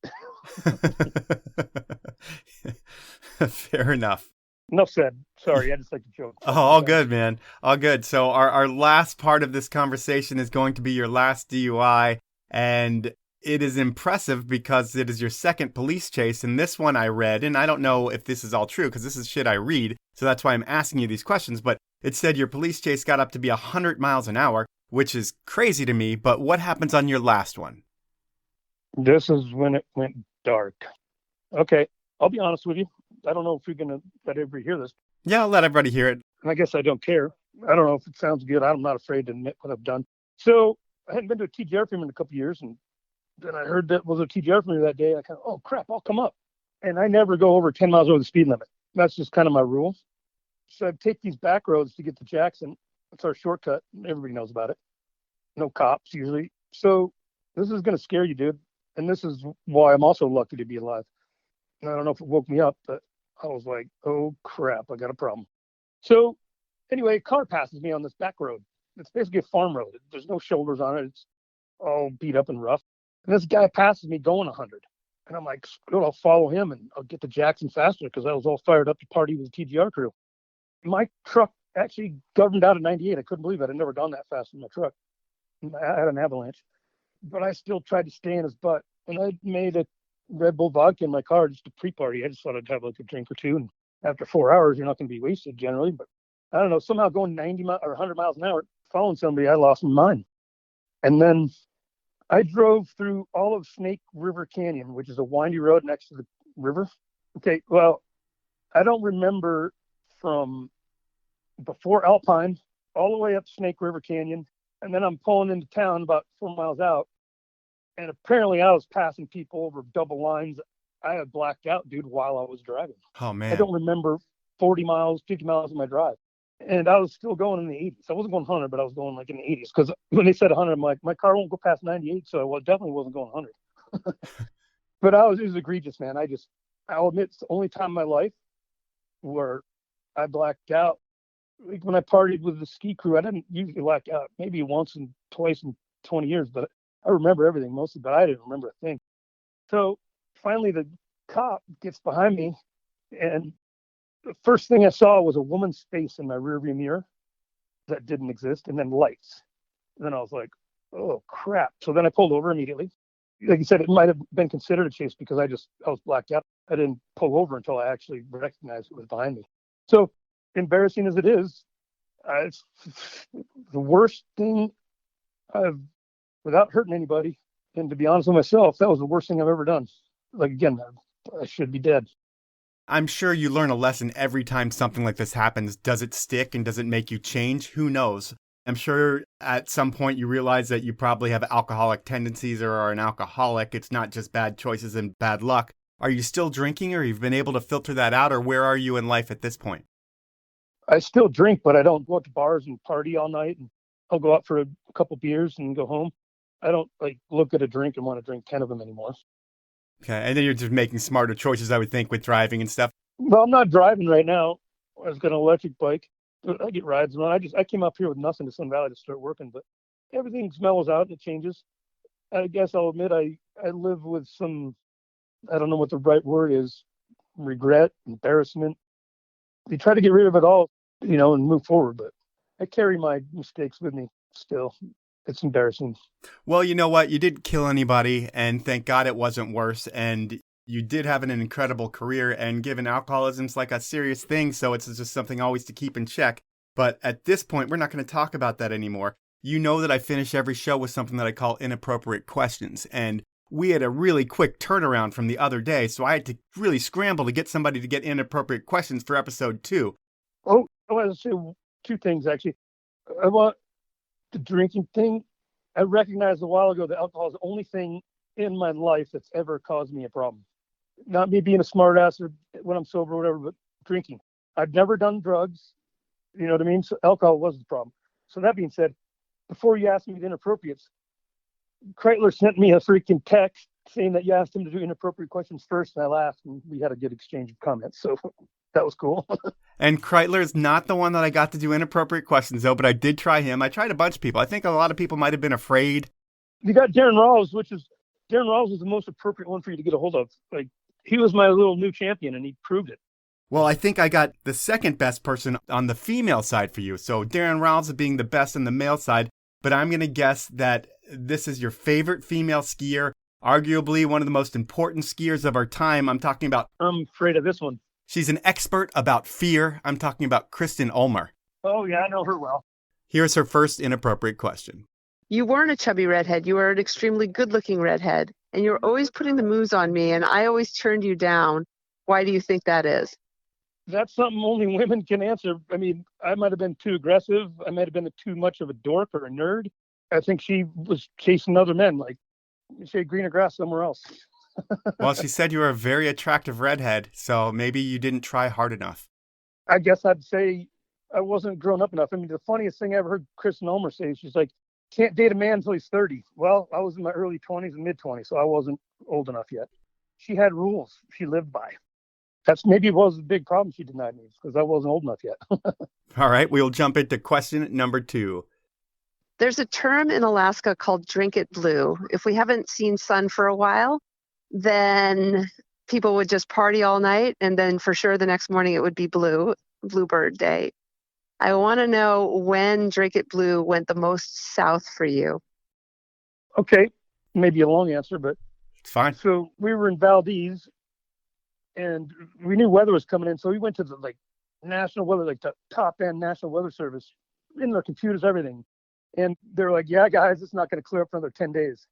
S2: Fair enough.
S3: Enough said. Sorry, I just like to joke.
S2: Oh, all good, man. All good. So our last part of this conversation is going to be your last DUI. And it is impressive because it is your second police chase. And this one I read, and I don't know if this is all true because this is shit I read. So that's why I'm asking you these questions. But it said your police chase got up to be 100 miles an hour, which is crazy to me. But what happens on your last one?
S3: This is when it went dark. Okay, I'll be honest with you. I don't know if you're going to let everybody hear this.
S2: Yeah, I'll let everybody hear it.
S3: And I guess I don't care. I don't know if it sounds good. I'm not afraid to admit what I've done. So I hadn't been to a TGR for me in a couple of years, and then I heard that was a TGR for me that day. I kind of, oh crap, I'll come up. And I never go over 10 miles over the speed limit. That's just kind of my rule. So I'd take these back roads to get to Jackson, It's our shortcut. Everybody knows about it. No cops usually. So this is going to scare you, dude. And this is why I'm also lucky to be alive. And I don't know if it woke me up, but I was like, oh crap, I got a problem. So anyway, a car passes me on this back road. It's basically a farm road. There's no shoulders on it. It's all beat up and rough. And this guy passes me going 100. And I'm like, screw it, I'll follow him and I'll get to Jackson faster because I was all fired up to party with the TGR crew. My truck actually governed out at 98. I couldn't believe it. I'd never gone that fast in my truck. I had an avalanche. But I still tried to stay in his butt. And I made a Red Bull vodka in my car just to pre-party. I just thought I'd have like a drink or two. And after 4 hours, you're not going to be wasted generally. But I don't know, somehow going 90 or 100 miles an hour, following somebody, I lost my mind. And then I drove through all of Snake River Canyon, which is a windy road next to the river. Okay, well, I don't remember from before Alpine all the way up Snake River Canyon. And then I'm pulling into town about 4 miles out. And apparently I was passing people over double lines. I had blacked out, dude, while I was driving.
S2: Oh, man.
S3: I don't remember 40 miles, 50 miles of my drive. And I was still going in the 80s. I wasn't going 100, but I was going like in the 80s. Because when they said 100, I'm like, my car won't go past 98. So I definitely wasn't going 100. But it was egregious, man. I'll admit, it's the only time in my life where I blacked out. Like when I partied with the ski crew, I didn't usually black out. Maybe once and twice in 20 years, but I remember everything mostly, but I didn't remember a thing. So finally the cop gets behind me, and the first thing I saw was a woman's face in my rearview mirror that didn't exist, and then lights. And then I was like, oh crap. So then I pulled over immediately. Like you said, it might have been considered a chase because I was blacked out. I didn't pull over until I actually recognized who was behind me. So embarrassing as it is, it's the worst thing without hurting anybody. And to be honest with myself, that was the worst thing I've ever done. Like, again, I should be dead.
S2: I'm sure you learn a lesson every time something like this happens. Does it stick and does it make you change? Who knows? I'm sure at some point you realize that you probably have alcoholic tendencies or are an alcoholic. It's not just bad choices and bad luck. Are you still drinking, or you've been able to filter that out, or where are you in life at this point?
S3: I still drink, but I don't go out to bars and party all night. And I'll go out for a couple beers and go home. I don't look at a drink and want to drink 10 of them anymore.
S2: Okay, and then you're just making smarter choices, I would think, with driving and stuff.
S3: Well, I'm not driving right now. I've got an electric bike. I get rides. I came up here with nothing to Sun Valley to start working, but everything mellows out and it changes. I guess I'll admit I live with some, I don't know what the right word is, regret, embarrassment. You try to get rid of it all, and move forward, but I carry my mistakes with me still. It's embarrassing.
S2: Well, you know what? You didn't kill anybody, and thank God it wasn't worse. And you did have an incredible career, and given alcoholism's like a serious thing, so it's just something always to keep in check. But at this point, we're not going to talk about that anymore. You know that I finish every show with something that I call inappropriate questions, and we had a really quick turnaround from the other day, so I had to really scramble to get somebody to get inappropriate questions for episode 2.
S3: Oh, I want to say 2 things, actually. I want the drinking thing. I recognized a while ago that alcohol is the only thing in my life that's ever caused me a problem. Not me being a smartass or when I'm sober or whatever, but drinking. I've never done drugs. You know what I mean? So alcohol was the problem. So that being said, before you asked me the inappropriates, Kreitler sent me a freaking text saying that you asked him to do inappropriate questions first, and I laughed, and we had a good exchange of comments. So that was cool.
S2: And Kreitler is not the one that I got to do inappropriate questions, though, but I did try him. I tried a bunch of people. I think a lot of people might have been afraid.
S3: You got Darren Rawls, Darren Rawls was the most appropriate one for you to get a hold of. Like, he was my little new champion, and he proved it.
S2: Well, I think I got the second best person on the female side for you. So Darren Rawls being the best on the male side, but I'm going to guess that this is your favorite female skier, arguably one of the most important skiers of our time. I'm talking about...
S3: I'm afraid of this one.
S2: She's an expert about fear. I'm talking about Kristen Ulmer.
S3: Oh, yeah, I know her well.
S2: Here's her first inappropriate question.
S4: You weren't a chubby redhead. You were an extremely good-looking redhead, and you were always putting the moves on me, and I always turned you down. Why do you think that is?
S3: That's something only women can answer. I mean, I might have been too aggressive. I might have been too much of a dork or a nerd. I think she was chasing other men, like she had greener grass somewhere else.
S2: Well, she said you were a very attractive redhead, so maybe you didn't try hard enough.
S3: I guess I'd say I wasn't grown up enough. I mean, the funniest thing I ever heard Kristen Ulmer say, she's like, can't date a man until he's 30. Well, I was in my early 20s and mid 20s, so I wasn't old enough yet. She had rules she lived by. That's maybe was a big problem she denied me, because I wasn't old enough yet.
S2: All right, we'll jump into question number 2.
S4: There's a term in Alaska called drink it blue. If we haven't seen sun for a while, then people would just party all night, and then for sure the next morning it would be Bluebird Day. I want to know when Drink It Blue went the most south for you.
S3: Okay, maybe a long answer, but
S2: It's fine.
S3: so we were in Valdez, and we knew weather was coming in, so we went to the national weather, the top end National Weather Service, in their computers, everything, and they're like, "Yeah, guys, it's not going to clear up for another 10 days."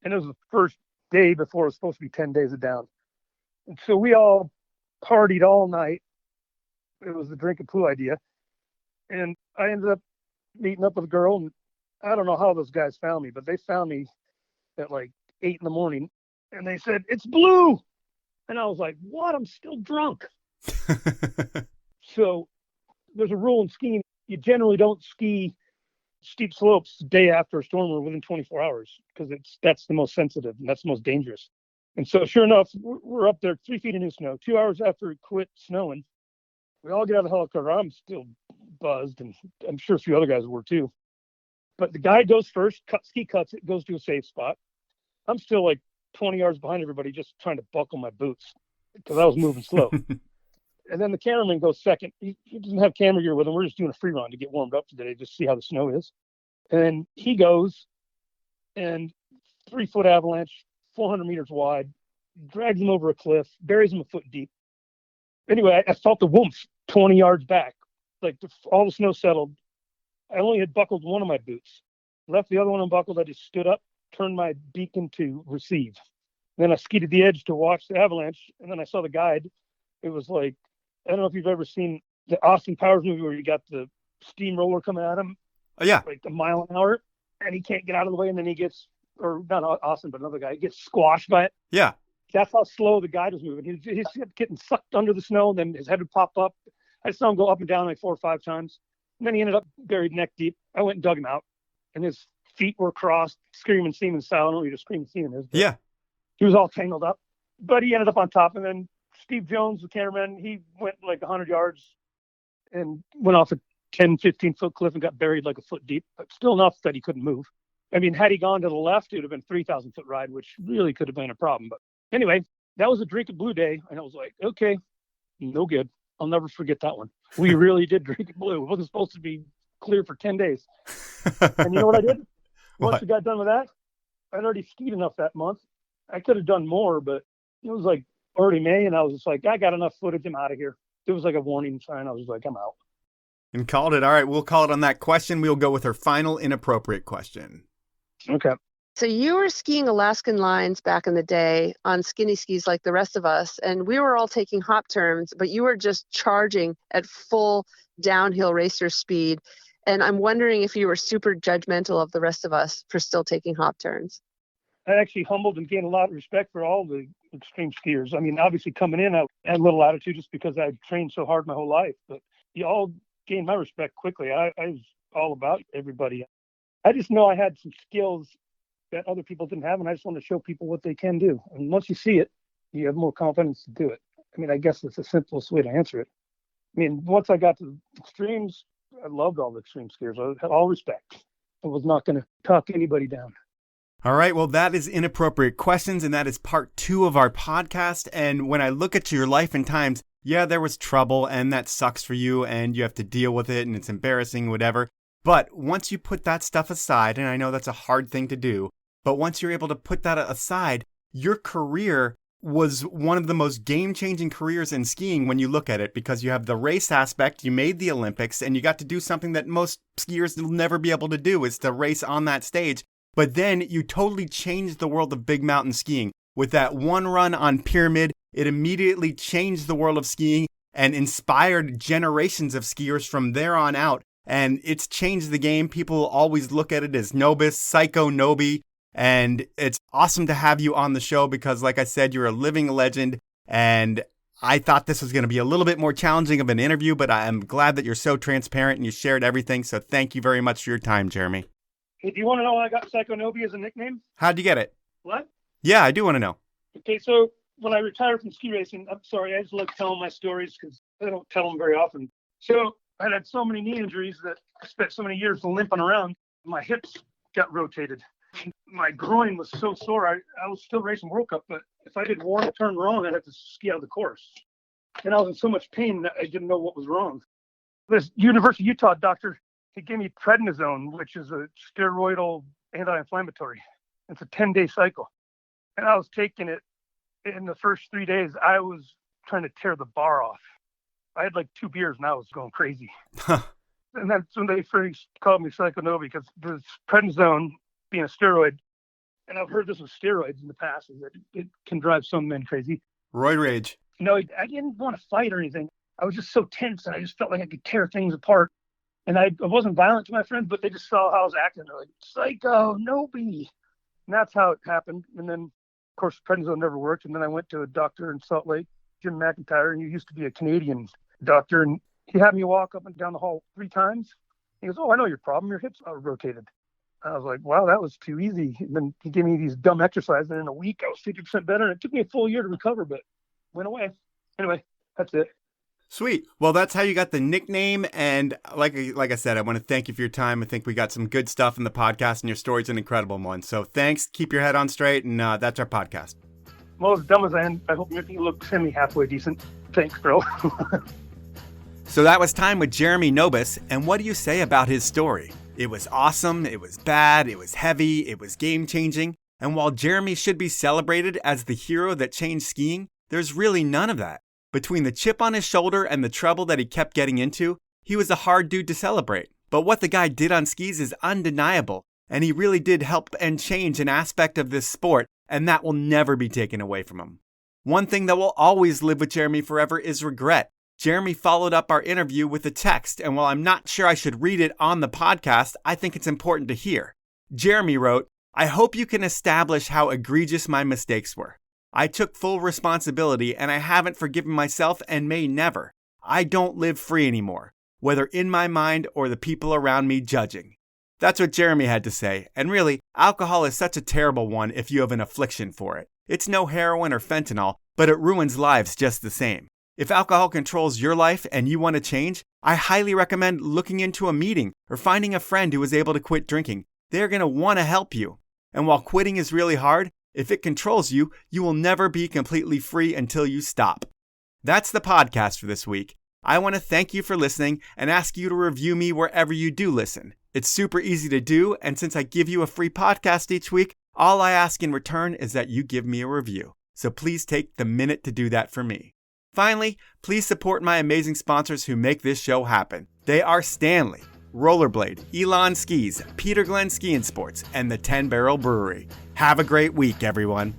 S3: And it was the first day before it was supposed to be 10 days of down, and so we all partied all night. It was the Drink It Blue idea. And I ended up meeting up with a girl, and I don't know how those guys found me, but they found me at 8 in the morning, and they said, "It's blue." And I was like, "What? I'm still drunk." So there's a rule in skiing. You generally don't ski steep slopes the day after a storm or within 24 hours, because that's the most sensitive and that's the most dangerous. And so sure enough, we're up there 3 feet of new snow. 2 hours after it quit snowing, we all get out of the helicopter. I'm still buzzed, and I'm sure a few other guys were too. But the guy goes first, ski cuts it, goes to a safe spot. I'm still 20 yards behind everybody, just trying to buckle my boots because I was moving slow. And then the cameraman goes second. He doesn't have camera gear with him. We're just doing a free run to get warmed up today, just see how the snow is. And he goes, and 3-foot avalanche, 400 meters wide, drags him over a cliff, buries him a foot deep. Anyway, I felt the whoomph 20 yards back. All the snow settled. I only had buckled one of my boots. Left the other one unbuckled. I just stood up, turned my beacon to receive. Then I skied to the edge to watch the avalanche, and then I saw the guide. It was I don't know if you've ever seen the Austin Powers movie where you got the steamroller coming at him.
S2: Oh, yeah.
S3: A mile an hour, and he can't get out of the way, and then he gets, or not Austin, but another guy, gets squashed by it.
S2: Yeah.
S3: That's how slow the guide was moving. He's getting sucked under the snow, and then his head would pop up. I saw him go up and down 4 or 5 times. And then he ended up buried neck deep. I went and dug him out, and his feet were crossed, screaming seaman style. I don't know what your screaming seaman is.
S2: Yeah.
S3: He was all tangled up, but he ended up on top. And then Steve Jones, the cameraman, he went 100 yards and went off a 10, 15-foot cliff and got buried a foot deep, but still enough that he couldn't move. I mean, had he gone to the left, it would have been 3,000-foot ride, which really could have been a problem. But anyway, that was a Drink It Blue day, and I was like, okay, no good. I'll never forget that one. We really did Drink It Blue. It wasn't supposed to be clear for 10 days. And you know what I did? Once we got done with that, I'd already skied enough that month. I could have done more, but it was early May, and I was just I got enough footage. I'm out of here. It was a warning sign. I was I'm out.
S2: And called it. All right, we'll call it on that question. We'll go with our final inappropriate question.
S3: Okay.
S4: So you were skiing Alaskan lines back in the day on skinny skis like the rest of us, and we were all taking hop turns, but you were just charging at full downhill racer speed. And I'm wondering if you were super judgmental of the rest of us for still taking hop turns.
S3: I actually humbled and gained a lot of respect for all the extreme skiers. I mean, obviously coming in, I had a little attitude just because I'd trained so hard my whole life, but you all gained my respect quickly. I was all about everybody. I just know I had some skills that other people didn't have, and I just want to show people what they can do. And once you see it, you have more confidence to do it. I mean, I guess that's the simplest way to answer it. I mean, once I got to the extremes, I loved all the extreme skiers. I had all respect. I was not going to talk anybody down.
S2: All right, well, that is Inappropriate Questions, and that is part 2 of our podcast. And when I look at your life and times, yeah, there was trouble, and that sucks for you, and you have to deal with it, and it's embarrassing, whatever. But once you put that stuff aside, and I know that's a hard thing to do, but once you're able to put that aside, your career was one of the most game-changing careers in skiing when you look at it, because you have the race aspect, you made the Olympics, and you got to do something that most skiers will never be able to do, is to race on that stage. But then you totally changed the world of big mountain skiing. With that one run on Pyramid, it immediately changed the world of skiing and inspired generations of skiers from there on out. And it's changed the game. People always look at it as Nobis, Psycho Nobi. And it's awesome to have you on the show because, like I said, you're a living legend. And I thought this was going to be a little bit more challenging of an interview, but I am glad that you're so transparent and you shared everything. So thank you very much for your time, Jeremy.
S3: Hey, do you want to know how I got Psycho Nobi as a nickname?
S2: How'd you get it?
S3: What?
S2: Yeah, I do want to know.
S3: Okay, so when I retired from ski racing, I'm sorry, I just like telling my stories because I don't tell them very often. So I had so many knee injuries that I spent so many years limping around. My hips got rotated. My groin was so sore. I was still racing World Cup, but if I did one turn wrong, I'd have to ski out of the course. And I was in so much pain that I didn't know what was wrong. This University of Utah doctor, he gave me prednisone, which is a steroidal anti-inflammatory. It's a 10-day cycle. And I was taking it. In the first 3 days, I was trying to tear the bar off. I had like 2 beers and I was going crazy. And that's when they first called me Psycho Nobi, because this prednisone being a steroid, and I've heard this with steroids in the past, is that it can drive some men crazy.
S2: Roid rage.
S3: No, I didn't want to fight or anything. I was just so tense and I just felt like I could tear things apart. And I wasn't violent to my friends, but they just saw how I was acting. They're like, Psycho Nobi. And that's how it happened. And then, of course, prednisone never worked. And then I went to a doctor in Salt Lake, Jim McIntyre, and he used to be a Canadian doctor. And he had me walk up and down the hall 3 times. He goes, oh, I know your problem. Your hips are rotated. I was like, wow, that was too easy. And then he gave me these dumb exercises. And in a week, I was 50% better. And it took me a full year to recover, but went away. Anyway, that's it.
S2: Sweet. Well, that's how you got the nickname. And like I said, I want to thank you for your time. I think we got some good stuff in the podcast, and your story's an incredible one. So thanks. Keep your head on straight. And that's our podcast.
S3: Well, as dumb as I am, I hope you look semi-halfway decent. Thanks, bro.
S2: So that was time with Jeremy Nobis. And what do you say about his story? It was awesome. It was bad. It was heavy. It was game-changing. And while Jeremy should be celebrated as the hero that changed skiing, there's really none of that. Between the chip on his shoulder and the trouble that he kept getting into, he was a hard dude to celebrate. But what the guy did on skis is undeniable, and he really did help and change an aspect of this sport, and that will never be taken away from him. One thing that will always live with Jeremy forever is regret. Jeremy followed up our interview with a text, and while I'm not sure I should read it on the podcast, I think it's important to hear. Jeremy wrote, I hope you can establish how egregious my mistakes were. I took full responsibility, and I haven't forgiven myself and may never. I don't live free anymore, whether in my mind or the people around me judging. That's what Jeremy had to say, and really, alcohol is such a terrible one if you have an affliction for it. It's no heroin or fentanyl, but it ruins lives just the same. If alcohol controls your life and you want to change, I highly recommend looking into a meeting or finding a friend who is able to quit drinking. They're going to want to help you. And while quitting is really hard, if it controls you, you will never be completely free until you stop. That's the podcast for this week. I want to thank you for listening and ask you to review me wherever you do listen. It's super easy to do, and since I give you a free podcast each week, all I ask in return is that you give me a review. So please take the minute to do that for me. Finally, please support my amazing sponsors who make this show happen. They are Stanley, Rollerblade, Elon Skis, Peter Glenn Ski and Sports, and the 10 Barrel Brewery. Have a great week, everyone.